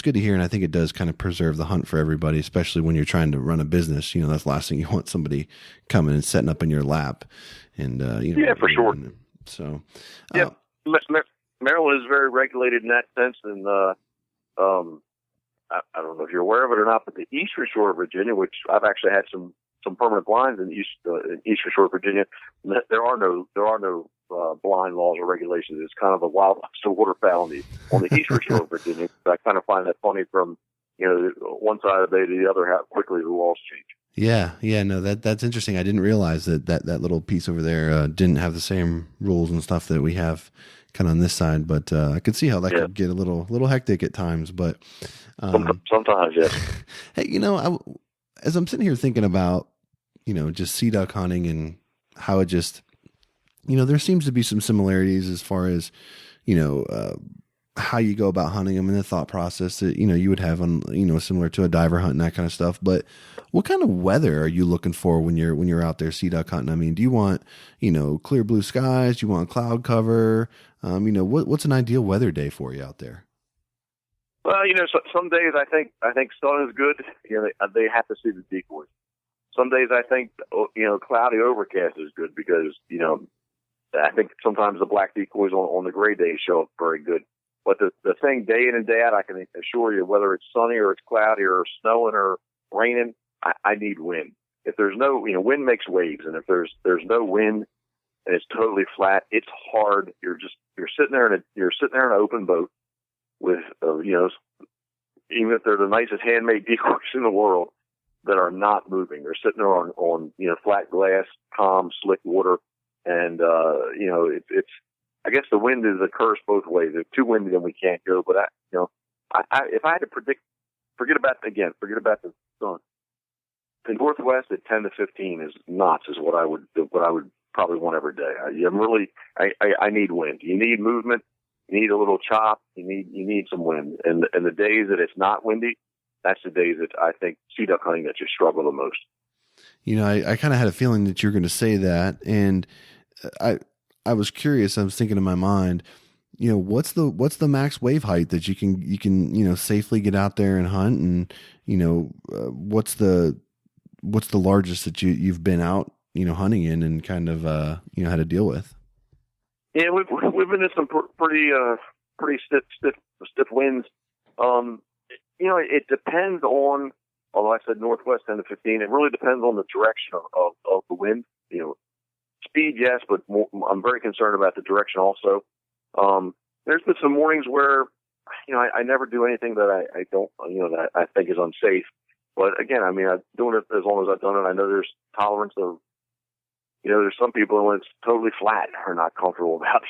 good to hear. And I think it does kind of preserve the hunt for everybody, especially when you're trying to run a business. That's the last thing you want, somebody coming and setting up in your lap. And, yeah, for sure. So, yeah, Maryland is very regulated in that sense. And, I don't know if you're aware of it or not, but the eastern shore of Virginia, which I've actually had some permanent blinds in eastern shore of Virginia, there are no blind laws or regulations. It's kind of a wild waterfowl on the eastern shore of Virginia. I kind of find that funny from, one side of the day to the other, how quickly the laws change. Yeah, no, that's interesting. I didn't realize that little piece over there didn't have the same rules and stuff that we have kind of on this side, but I could see how that could get a little hectic at times. But sometimes, yes. Hey, as I'm sitting here thinking about, just sea duck hunting and how it just, there seems to be some similarities as far as, how you go about hunting them and the thought process that, you would have on, similar to a diver hunt and that kind of stuff. But what kind of weather are you looking for when you're out there sea duck hunting? I mean, do you want, clear blue skies? Do you want cloud cover? What's an ideal weather day for you out there? Well, some days I think sun is good. They have to see the decoys. Some days I think, cloudy overcast is good because, I think sometimes the black decoys on the gray days show up very good. But the thing day in and day out, I can assure you, whether it's sunny or it's cloudy or snowing or raining, I need wind. If there's no, wind makes waves. And if there's no wind and it's totally flat, it's hard. You're sitting there in an open boat with, even if they're the nicest handmade decoys in the world that are not moving. They're sitting there on flat glass, calm, slick water. And, it's, I guess the wind is a curse both ways. If it's too windy, then we can't go. But if I had to predict, forget about the sun. The northwest at 10 to 15 is knots is what I would probably want every day. I need wind. You need movement. You need a little chop. You need some wind. And the days that it's not windy, that's the days that I think sea duck hunting that you struggle the most. I kind of had a feeling that you're going to say that, and I was curious. I was thinking in my mind, what's the max wave height that you can safely get out there and hunt, and what's the largest that you've been out hunting in and kind of had to deal with? Yeah, we've been in some pretty stiff winds. It depends on. Although I said northwest 10 to 15, it really depends on the direction of the wind. Speed, yes, but I'm very concerned about the direction also. There's been some mornings where, I never do anything that I don't, that I think is unsafe. But again, I'm doing it as long as I've done it. I know there's tolerance of, there's some people when it's totally flat are not comfortable about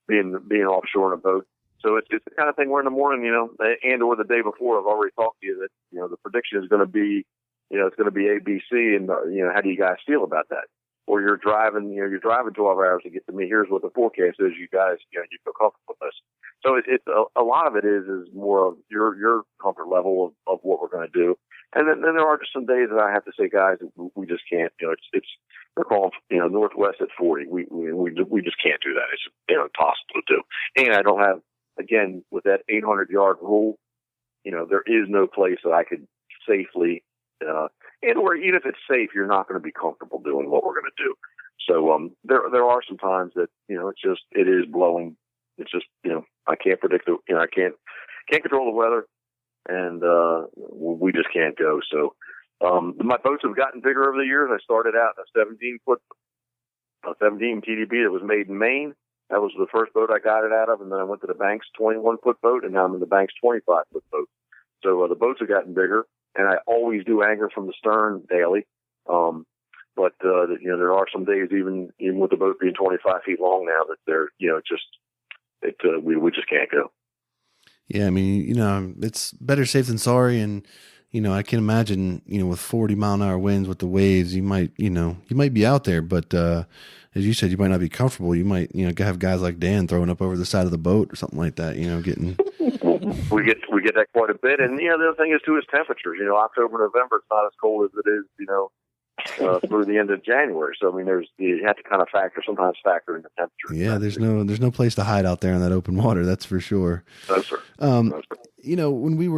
being offshore in a boat. So it's the kind of thing where in the morning, and or the day before, I've already talked to you that, the prediction is going to be, it's going to be A, B, C, and, how do you guys feel about that? Or you're driving 12 hours to get to me. Here's what the forecast is. You guys, you feel comfortable with this. So it's a lot of it is more of your comfort level of what we're going to do. And then there are just some days that I have to say, guys, we just can't, it's they're calling, northwest at 40. We just can't do that. It's, impossible to do. And I don't have, again, with that 800-yard rule, there is no place that I could safely, or even if it's safe, you're not going to be comfortable doing what we're going to do. So, there are some times that, it is blowing. It's just, I can't predict I can't control the weather, and, we just can't go. So, my boats have gotten bigger over the years. I started out in a 17 TDB that was made in Maine. That was the first boat I got it out of, and then I went to the Banks 21-foot boat, and now I'm in the Banks 25-foot boat. So the boats have gotten bigger, and I always do anchor from the stern daily. But there are some days, even with the boat being 25 feet long now, that they're, we just can't go. Yeah, I mean, it's better safe than sorry, and I can imagine, with 40-mile-an-hour winds with the waves, you might be out there, but as you said, you might not be comfortable. You might, have guys like Dan throwing up over the side of the boat or something like that. Getting. We get that quite a bit, and the other thing is too is temperatures. October, November, it's not as cold as it is, through the end of January. So you have to kind of factor in the temperature. Yeah, there's no place to hide out there in that open water. That's for sure. That's right. When we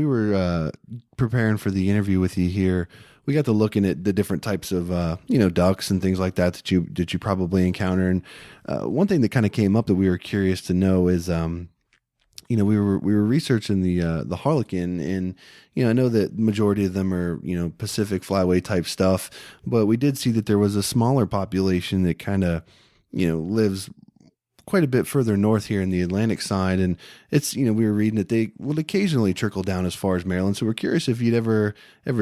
were preparing for the interview with you here, we got to looking at the different types of ducks and things like that you probably encounter. And one thing that kind of came up that we were curious to know is we were researching the harlequin, and I know that the majority of them are Pacific flyway type stuff, but we did see that there was a smaller population that kind of lives quite a bit further north here in the Atlantic side, and it's we were reading that they will occasionally trickle down as far as Maryland. So we're curious if you'd ever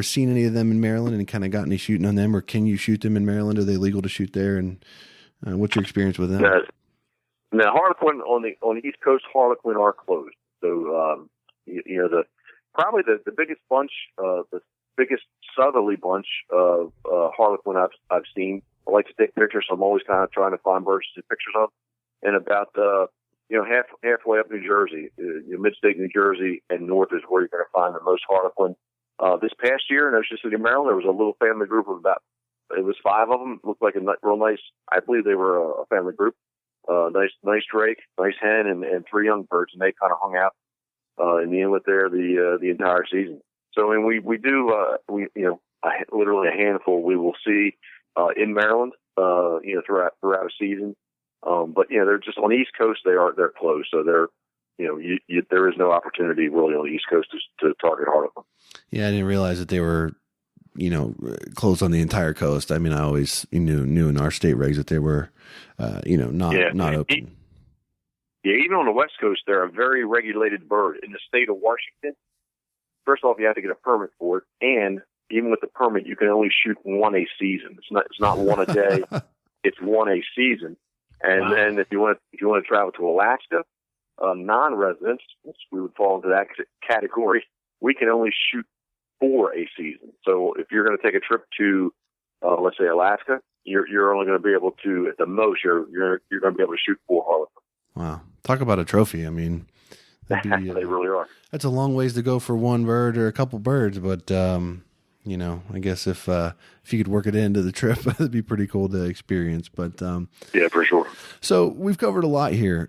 seen any of them in Maryland and kind of got any shooting on them, or can you shoot them in Maryland? Are they legal to shoot there? And what's your experience with them? Now, harlequin on the East Coast, harlequin are closed. So probably the biggest bunch, the biggest southerly bunch of harlequin I've seen. I like to take pictures, so I'm always kind of trying to find birds to take pictures of. And about halfway up New Jersey, mid-state New Jersey and north is where you're going to find the most harlequin. This past year in Ocean City, Maryland, there was a little family group of it was 5 of them. Looked like a real nice. I believe they were a family group. Nice drake, nice hen, and 3 young birds, and they kind of hung out in the inlet there the entire season. So, we do literally a handful we will see in Maryland throughout a season. But they're just on the East Coast. They're closed, so they're there is no opportunity really on the East Coast to target harlequin. Yeah, I didn't realize that they were closed on the entire coast. I mean, I always knew in our state regs that they were not open. Yeah, even on the West Coast, they're a very regulated bird. In the state of Washington, first off, you have to get a permit for it, and even with the permit, you can only shoot one a season. It's not one a day. It's one a season. And then if you want to travel to Alaska, non-residents, which we would fall into that category, we can only shoot 4 a season. So if you're going to take a trip to, let's say Alaska, you're only going to be able to, at the most, you're going to be able to shoot 4 harlequins. Wow, talk about a trophy! I mean, they really are. That's a long ways to go for one bird or a couple birds, but I guess if you could work it into the trip, it'd be pretty cool to experience. But yeah, for sure. So we've covered a lot here.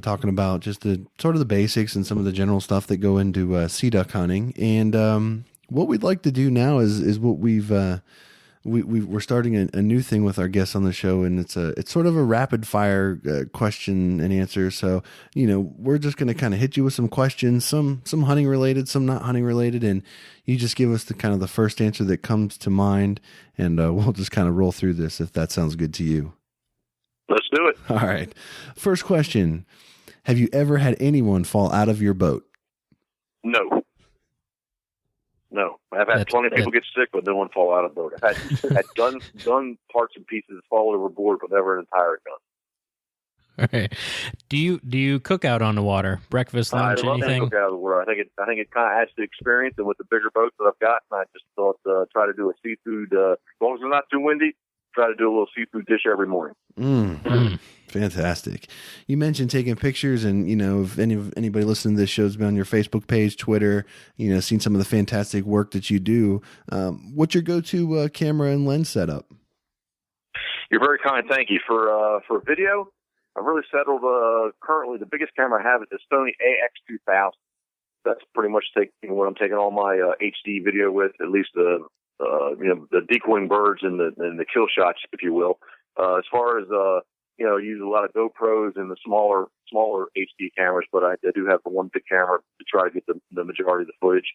Talking about just the sort of the basics and some of the general stuff that go into sea duck hunting. And what we'd like to do now is what we're starting a new thing with our guests on the show, and it's sort of a rapid fire question and answer. So we're just going to kind of hit you with some questions, some hunting related, some not hunting related, and you just give us the first answer that comes to mind, and we'll just kind of roll through this if that sounds good to you. Let's do it. All right. First question: have you ever had anyone fall out of your boat? No, I've had plenty of people get sick, but no one fall out of the boat. I've had gun parts and pieces fall overboard, but never an entire gun. All right. Do you cook out on the water? Breakfast, lunch, I love anything? to cook out of the water. I think it kind of adds to the experience, and with the bigger boats that I've got, I just thought try to do a seafood. As long as it's not too windy, try to do a little seafood dish every morning. Fantastic. You mentioned taking pictures, and if anybody listening to this show's been on your Facebook page, Twitter, seen some of the fantastic work that you do. What's your go-to camera and lens setup? You're very kind. Thank you. For video, I've really settled, currently the biggest camera I have is the Sony AX2000. That's pretty much what I'm taking all my HD video with, at least the decoying birds and the kill shots, if you will. As far as, I use a lot of GoPros and the smaller HD cameras, but I do have the one big camera to try to get the majority of the footage.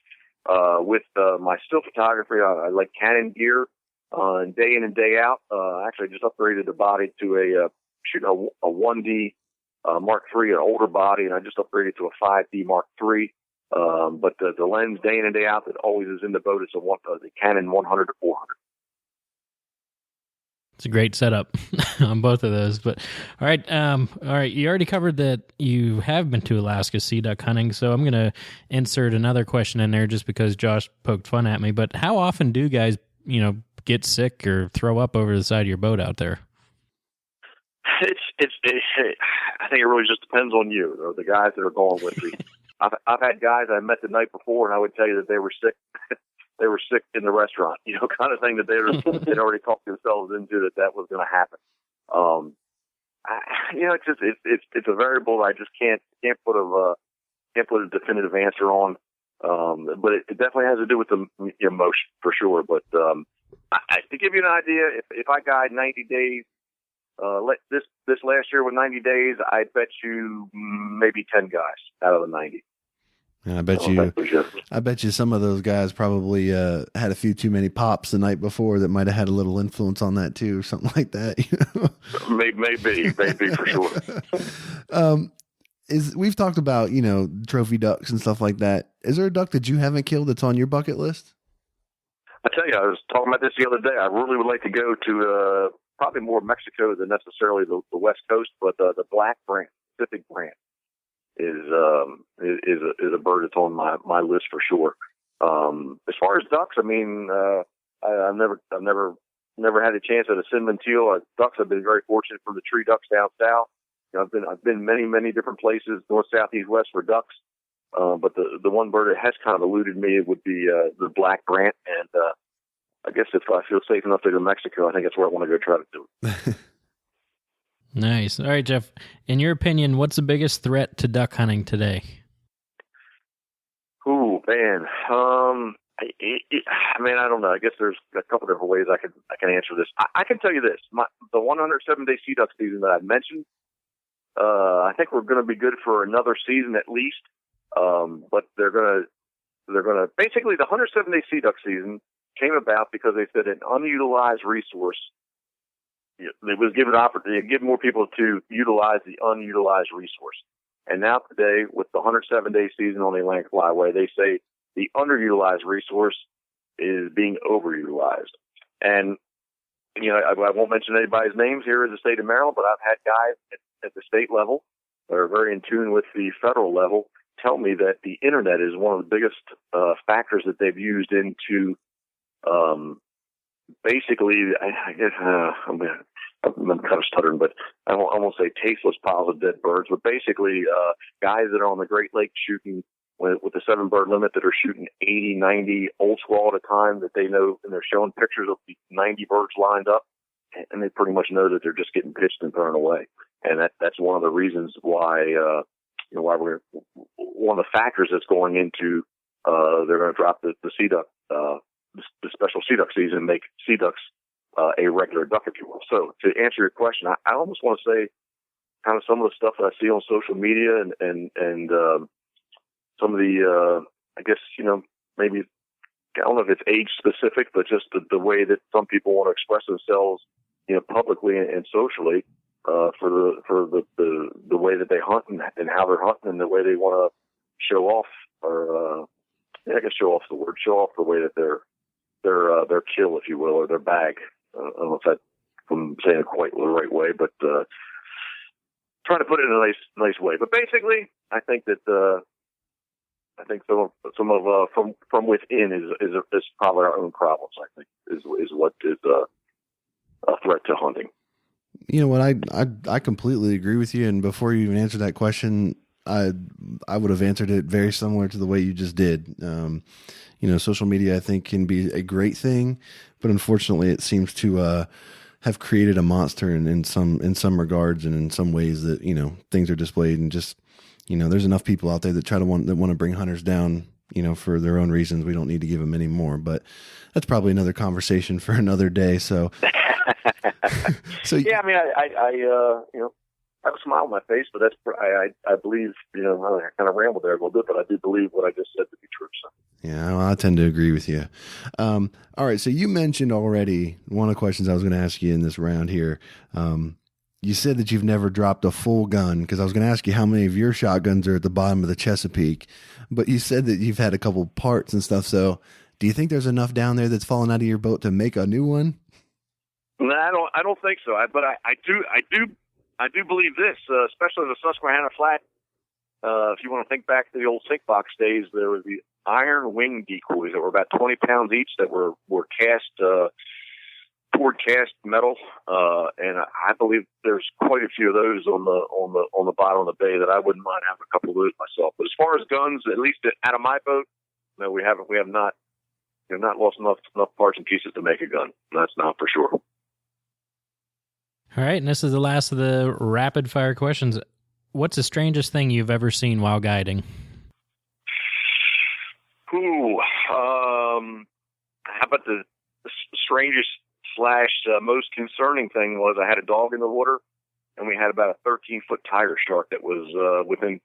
With my still photography, I like Canon gear, day in and day out. Actually, I just upgraded the body to shooting a 1D Mark III, an older body, and I just upgraded to a 5D Mark III. But the lens day in and day out that always is in the boat is the Canon 100 to 400. It's a great setup on both of those. But all right. You already covered that you have been to Alaska sea duck hunting. So I'm going to insert another question in there just because Josh poked fun at me. But how often do guys, get sick or throw up over the side of your boat out there? I think it really just depends on you or the guys that are going with me. I've had guys I met the night before, and I would tell you that they were sick. They were sick in the restaurant, kind of thing that they'd already talked themselves into that was going to happen. It's a variable I just can't put a definitive answer on. But it definitely has to do with the emotion for sure. But to give you an idea, if I guide 90 days, this last year with 90 days, I bet you maybe 10 guys out of the 90. And I bet you some of those guys probably had a few too many pops the night before that might have had a little influence on that too, or something like that. Maybe for sure. We've talked about trophy ducks and stuff like that. Is there a duck that you haven't killed that's on your bucket list? I tell you, I was talking about this the other day. I really would like to go to probably more Mexico than necessarily the West Coast, but the black brant, Pacific brant, is a bird that's on my list for sure. As far as ducks, I mean, I've never had a chance at a cinnamon teal. Ducks, I've been very fortunate for the tree ducks down south. I've been many different places, north, south, east, west for ducks. But the one bird that has kind of eluded me would be the black brant, and I guess if I feel safe enough to go to Mexico, I think that's where I want to go try to do it. Nice. All right, Jeff. In your opinion, what's the biggest threat to duck hunting today? Ooh, man. I don't know. I guess there's a couple different ways I can answer this. I can tell you this: the 107-day sea duck season that I mentioned, I think we're going to be good for another season at least. But they're going to basically the 107-day sea duck season came about because they said an unutilized resource. It was given opportunity to give more people to utilize the unutilized resource. And now today, with the 107-day season on the Atlantic Flyway, they say the underutilized resource is being overutilized. And, I won't mention anybody's names here in the state of Maryland, but I've had guys at the state level that are very in tune with the federal level tell me that the internet is one of the biggest factors that they've used into basically, I guess, I'm kind of stuttering, but I won't say tasteless piles of dead birds, but basically guys that are on the Great Lakes shooting with the 7-bird limit that are shooting 80, 90 old squall at a time that they know, and they're showing pictures of the 90 birds lined up, and they pretty much know that they're just getting pitched and thrown away. And that's one of the reasons why, why we're one of the factors that's going into they're going to drop the sea duck, the special sea duck season, and make sea ducks a regular duck, if you will. So to answer your question, I almost want to say kind of some of the stuff that I see on social media and some of the, I guess, maybe, I don't know if it's age specific, but just the way that some people want to express themselves, publicly and socially, for the way that they hunt and how they're hunting and the way they want to show off, or I guess show off the word, show off the way that their kill, if you will, or their bag. I don't know if I'm saying it quite the right way, but trying to put it in a nice way. But basically, I think that some of from within is probably our own problems. I think is what is a threat to hunting. You know what? I completely agree with you. And before you even answer that question, I would have answered it very similar to the way you just did. Social media, I think, can be a great thing, but unfortunately it seems to have created a monster in some regards, and in some ways that, you know, things are displayed, and just, you know, there's enough people out there that want to bring hunters down, you know, for their own reasons. We don't need to give them any more, but that's probably another conversation for another day. So, yeah, I mean, I you know, I have a smile on my face, but I believe, you know, I kind of rambled there a little bit, but I do believe what I just said to be true. So. Yeah, well, I tend to agree with you. All right, so you mentioned already one of the questions I was going to ask you in this round here. You said that you've never dropped a full gun, because I was going to ask you how many of your shotguns are at the bottom of the Chesapeake, but you said that you've had a couple parts and stuff. So do you think there's enough down there that's fallen out of your boat to make a new one? No, I don't think so. But I do believe this, especially the Susquehanna Flat. If you want to think back to the old sink box days, there was the iron wing decoys that were about 20 pounds each that were cast, poured cast metal, and I believe there's quite a few of those on the bottom of the bay that I wouldn't mind having a couple of those myself. But as far as guns, at least out of my boat, no, we have not lost enough parts and pieces to make a gun. That's not for sure. All right, and this is the last of the rapid fire questions. What's the strangest thing you've ever seen while guiding? Ooh, how about the strangest / most concerning thing was I had a dog in the water, and we had about a 13-foot tiger shark that was within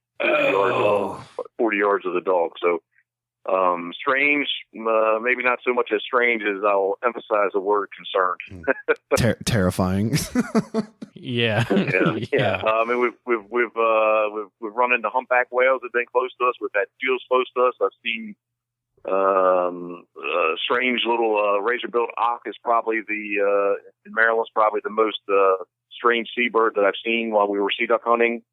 40 yards of the dog. So strange, maybe not so much as strange as I'll emphasize the word concerned. Terrifying. Yeah. Yeah. I mean, we've run into humpback whales that have been close to us. We've had seals close to us. I've seen strange little razor-billed auk is probably in Maryland's probably the most strange seabird that I've seen while we were sea duck hunting.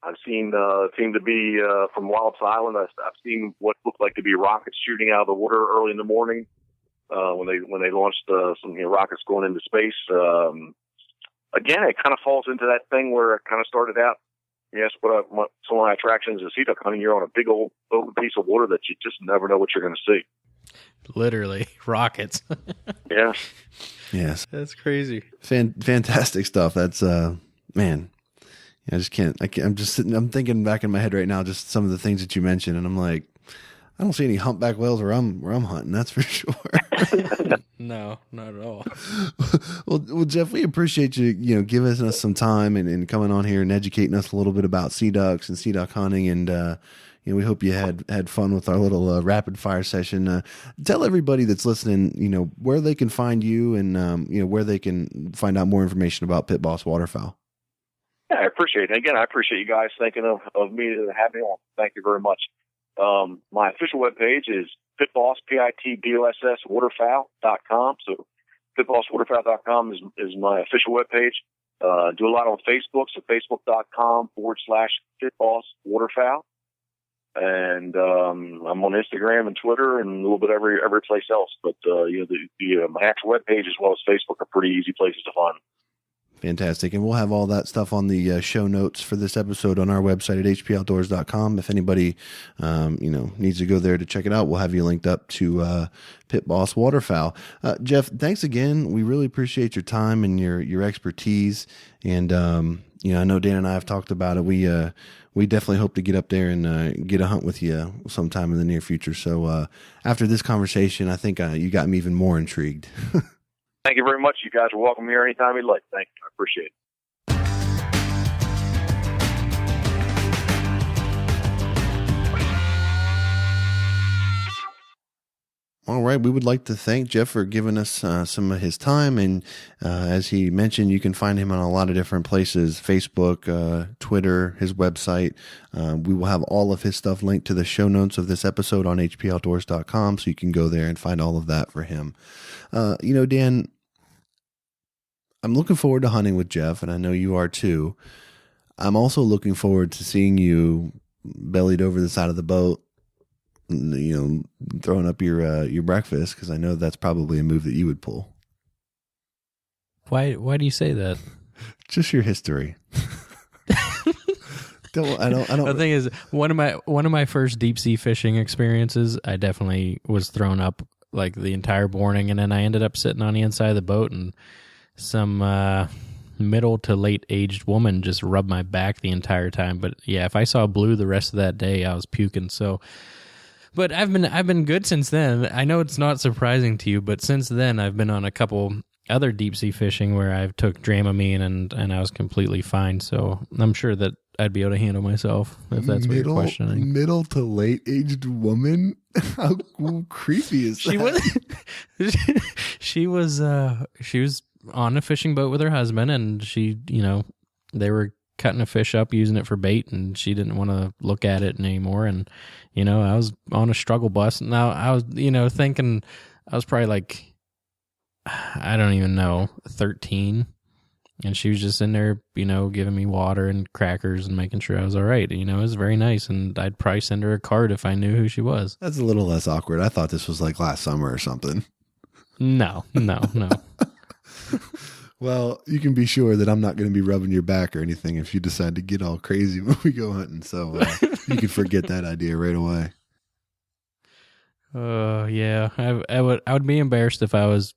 I've seen seem to be from Wallops Island. I've seen what looked like to be rockets shooting out of the water early in the morning when they launched some rockets going into space. Again, it kind of falls into that thing where it kind of started out. Yes, what some of my attractions is sea duck hunting. You're on a big old open piece of water that you just never know what you're going to see. Literally, rockets. Yeah. Yes. That's crazy. Fantastic stuff. That's, man, I just can't, I'm just sitting, I'm thinking back in my head right now, just some of the things that you mentioned, and I'm like, I don't see any humpback whales where I'm hunting. That's for sure. No, not at all. Well, Jeff, we appreciate you giving us some time and coming on here and educating us a little bit about sea ducks and sea duck hunting. And, we hope you had fun with our little rapid fire session. Tell everybody that's listening, where they can find you and, where they can find out more information about Pitboss Waterfowl. Yeah, I appreciate it. Again, I appreciate you guys thinking of me to have me on. Thank you very much. My official webpage is Pitboss, Pitboss Waterfowl.com. So pitbosswaterfowl.com is my official webpage. Do a lot on Facebook, so facebook.com/Pitboss Waterfowl. And I'm on Instagram and Twitter and a little bit every place else. But my actual webpage as well as Facebook are pretty easy places to find. Fantastic. And we'll have all that stuff on the show notes for this episode on our website at hpoutdoors.com. If anybody, needs to go there to check it out, we'll have you linked up to Pitboss Waterfowl. Jeff, thanks again. We really appreciate your time and your expertise. And, I know Dan and I have talked about it. We definitely hope to get up there and get a hunt with you sometime in the near future. So after this conversation, I think you got me even more intrigued. Thank you very much. You guys are welcome here anytime you'd like. Thank you. I appreciate it. All right. We would like to thank Jeff for giving us some of his time. And as he mentioned, you can find him on a lot of different places, Facebook, Twitter, his website. We will have all of his stuff linked to the show notes of this episode on hpoutdoors.com. So you can go there and find all of that for him. Dan, I'm looking forward to hunting with Jeff, and I know you are too. I'm also looking forward to seeing you bellied over the side of the boat, throwing up your breakfast, because I know that's probably a move that you would pull. Why do you say that? Just your history. I don't. The thing is, one of my first deep sea fishing experiences, I definitely was thrown up like the entire morning, and then I ended up sitting on the inside of the boat, and some middle to late aged woman just rubbed my back the entire time. But yeah, if I saw blue the rest of that day, I was puking. So, but I've been good since then. I know it's not surprising to you, but since then I've been on a couple other deep sea fishing where I've took Dramamine and I was completely fine. So I'm sure that I'd be able to handle myself if that's what you're questioning. Middle to late aged woman? How creepy is that? She was on a fishing boat with her husband, and they were cutting a fish up using it for bait, and she didn't want to look at it anymore. And I was on a struggle bus. Now I was thinking I was probably like, I don't even know, 13, and she was just in there giving me water and crackers and making sure I was all right. It was very nice, and I'd probably send her a card if I knew who she was. That's a little less awkward. I thought this was like last summer or something. No. Well, you can be sure that I'm not going to be rubbing your back or anything if you decide to get all crazy when we go hunting. So you can forget that idea right away. Yeah, I would be embarrassed if I was,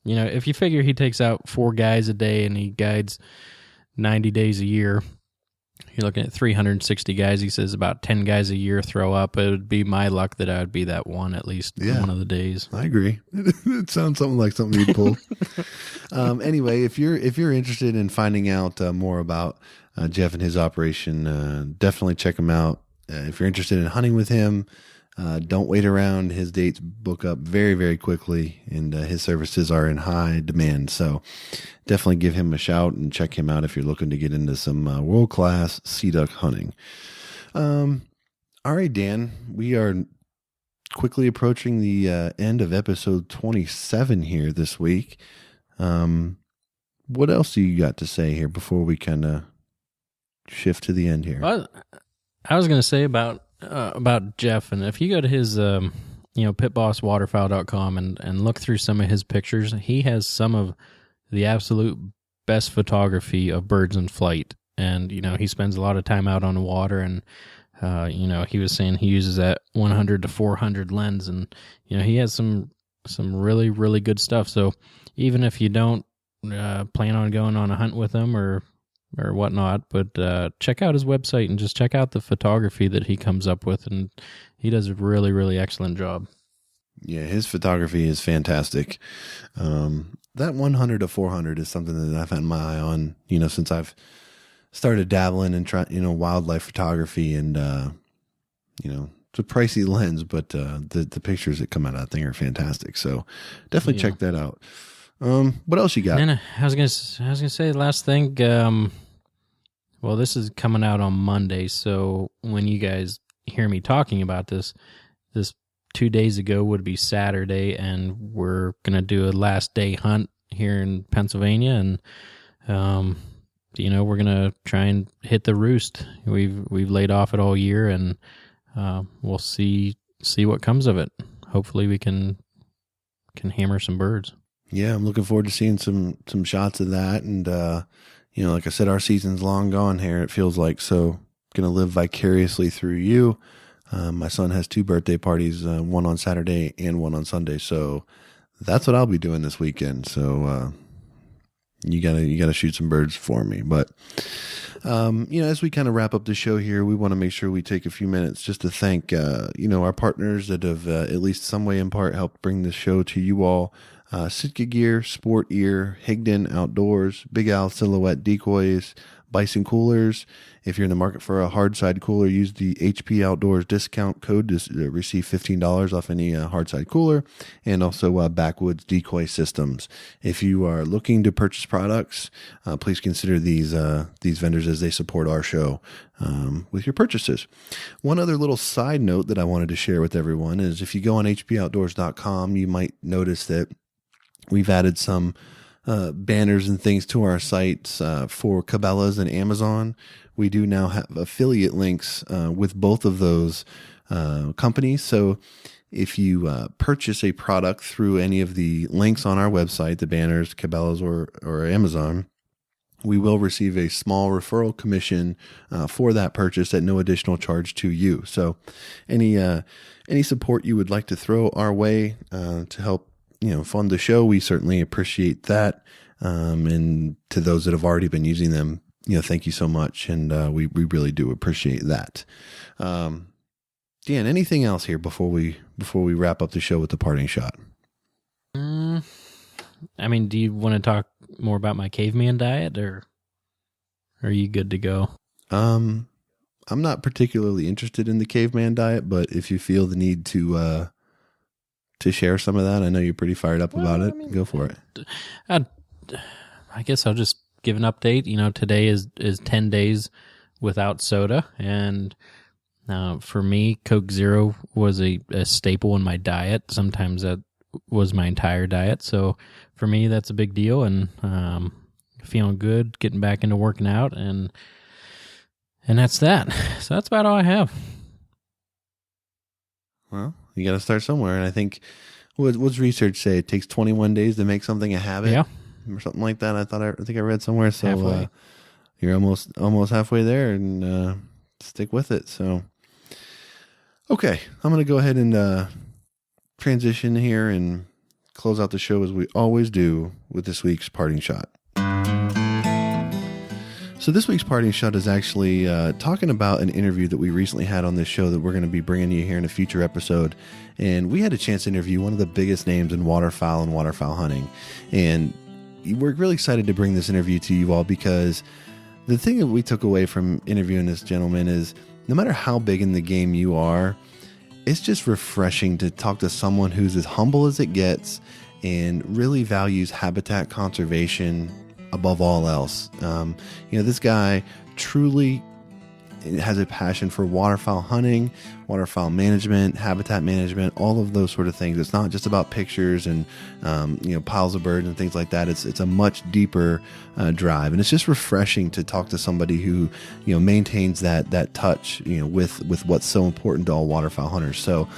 if you figure he takes out 4 guys a day and he guides 90 days a year, you're looking at 360 guys. He says about 10 guys a year throw up. It would be my luck that I would be that one at least one of the days. I agree. It sounds something like something you'd pull. Anyway, if you're interested in finding out more about Jeff and his operation, definitely check him out. If you're interested in hunting with him, don't wait around. His dates book up very, very quickly, and his services are in high demand. So definitely give him a shout and check him out if you're looking to get into some world-class sea duck hunting. All right, Dan, we are quickly approaching the end of episode 27 here this week. What else do you got to say here before we kind of shift to the end here? Well, I was going to say about Jeff, and if you go to his pitbosswaterfowl.com and look through some of his pictures, he has some of the absolute best photography of birds in flight. And he spends a lot of time out on the water, and he was saying he uses that 100 to 400 lens, and he has some really, really good stuff. So even if you don't plan on going on a hunt with him or whatnot, but check out his website and just check out the photography that he comes up with, and he does a really, really excellent job. Yeah, his photography is fantastic. That 100 to 400 is something that I've had my eye on, since I've started dabbling and trying, wildlife photography, and it's a pricey lens, but the pictures that come out of that thing are fantastic. So definitely check that out. What else you got? And I was gonna say the last thing. Well, this is coming out on Monday, so when you guys hear me talking about this 2 days ago would be Saturday, and we're gonna do a last day hunt here in Pennsylvania, and we're gonna try and hit the roost. We've laid off it all year, and we'll see what comes of it. Hopefully, we can hammer some birds. Yeah, I'm looking forward to seeing some shots of that. And, like I said, our season's long gone here, it feels like. So going to live vicariously through you. My son has 2 birthday parties, one on Saturday and one on Sunday. So that's what I'll be doing this weekend. So you gotta shoot some birds for me. But, as we kind of wrap up the show here, we want to make sure we take a few minutes just to thank, our partners that have at least some way in part helped bring this show to you all. Sitka Gear, Sport Ear, Higdon Outdoors, Big Al Silhouette Decoys, Bison Coolers. If you're in the market for a hard side cooler, use the HP Outdoors discount code to receive $15 off any hard side cooler, and also Backwoods Decoy Systems. If you are looking to purchase products, please consider these vendors as they support our show with your purchases. One other little side note that I wanted to share with everyone is if you go on hpoutdoors.com, you might notice that we've added some banners and things to our sites for Cabela's and Amazon. We do now have affiliate links with both of those companies. So if you purchase a product through any of the links on our website, the banners, Cabela's or Amazon, we will receive a small referral commission for that purchase at no additional charge to you. So any support you would like to throw our way to help fund the show, we certainly appreciate that. And to those that have already been using them, thank you so much. And we really do appreciate that. Dan, anything else here before we wrap up the show with the parting shot? I mean, do you want to talk more about my caveman diet, or are you good to go? I'm not particularly interested in the caveman diet, but if you feel the need to share some of that, I know you're pretty fired up about it. I mean, go for it. I guess I'll just give an update. Today is 10 days without soda, and for me, Coke Zero was a staple in my diet. Sometimes that was my entire diet. So for me, that's a big deal, and feeling good, getting back into working out, and that's that. So that's about all I have. Well, you got to start somewhere, and I think what's research say? It takes 21 days to make something a habit, or something like that. I think I read somewhere. So you're almost halfway there, and stick with it. So okay, I'm going to go ahead and transition here and close out the show as we always do with this week's parting shot. So this week's parting shot is actually talking about an interview that we recently had on this show that we're going to be bringing you here in a future episode. And we had a chance to interview one of the biggest names in waterfowl and waterfowl hunting. And we're really excited to bring this interview to you all, because the thing that we took away from interviewing this gentleman is no matter how big in the game you are, it's just refreshing to talk to someone who's as humble as it gets and really values habitat conservation above all else. This guy truly has a passion for waterfowl hunting, waterfowl management, habitat management, all of those sort of things. It's not just about pictures and piles of birds and things like that. It's a much deeper drive, and it's just refreshing to talk to somebody who maintains that touch with what's so important to all waterfowl hunters. So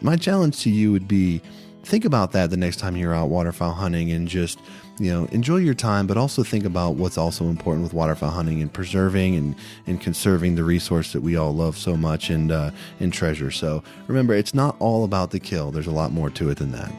my challenge to you would be, think about that the next time you're out waterfowl hunting, and just enjoy your time, but also think about what's also important with waterfowl hunting and preserving and conserving the resource that we all love so much and treasure. So remember, it's not all about the kill. There's a lot more to it than that.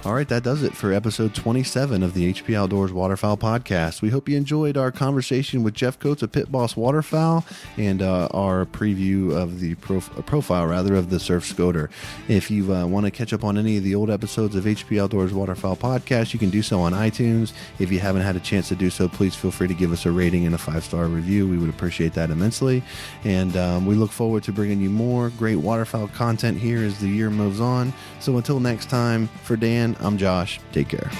All right, that does it for episode 27 of the HP Outdoors Waterfowl Podcast. We hope you enjoyed our conversation with Jeff Coates of Pitboss Waterfowl and our preview of the profile of the Surf Scoter. If you want to catch up on any of the old episodes of HP Outdoors Waterfowl Podcast, you can do so on iTunes. If you haven't had a chance to do so, please feel free to give us a rating and a 5-star review. We would appreciate that immensely. And we look forward to bringing you more great waterfowl content here as the year moves on. So until next time, for Dan, I'm Josh. Take care.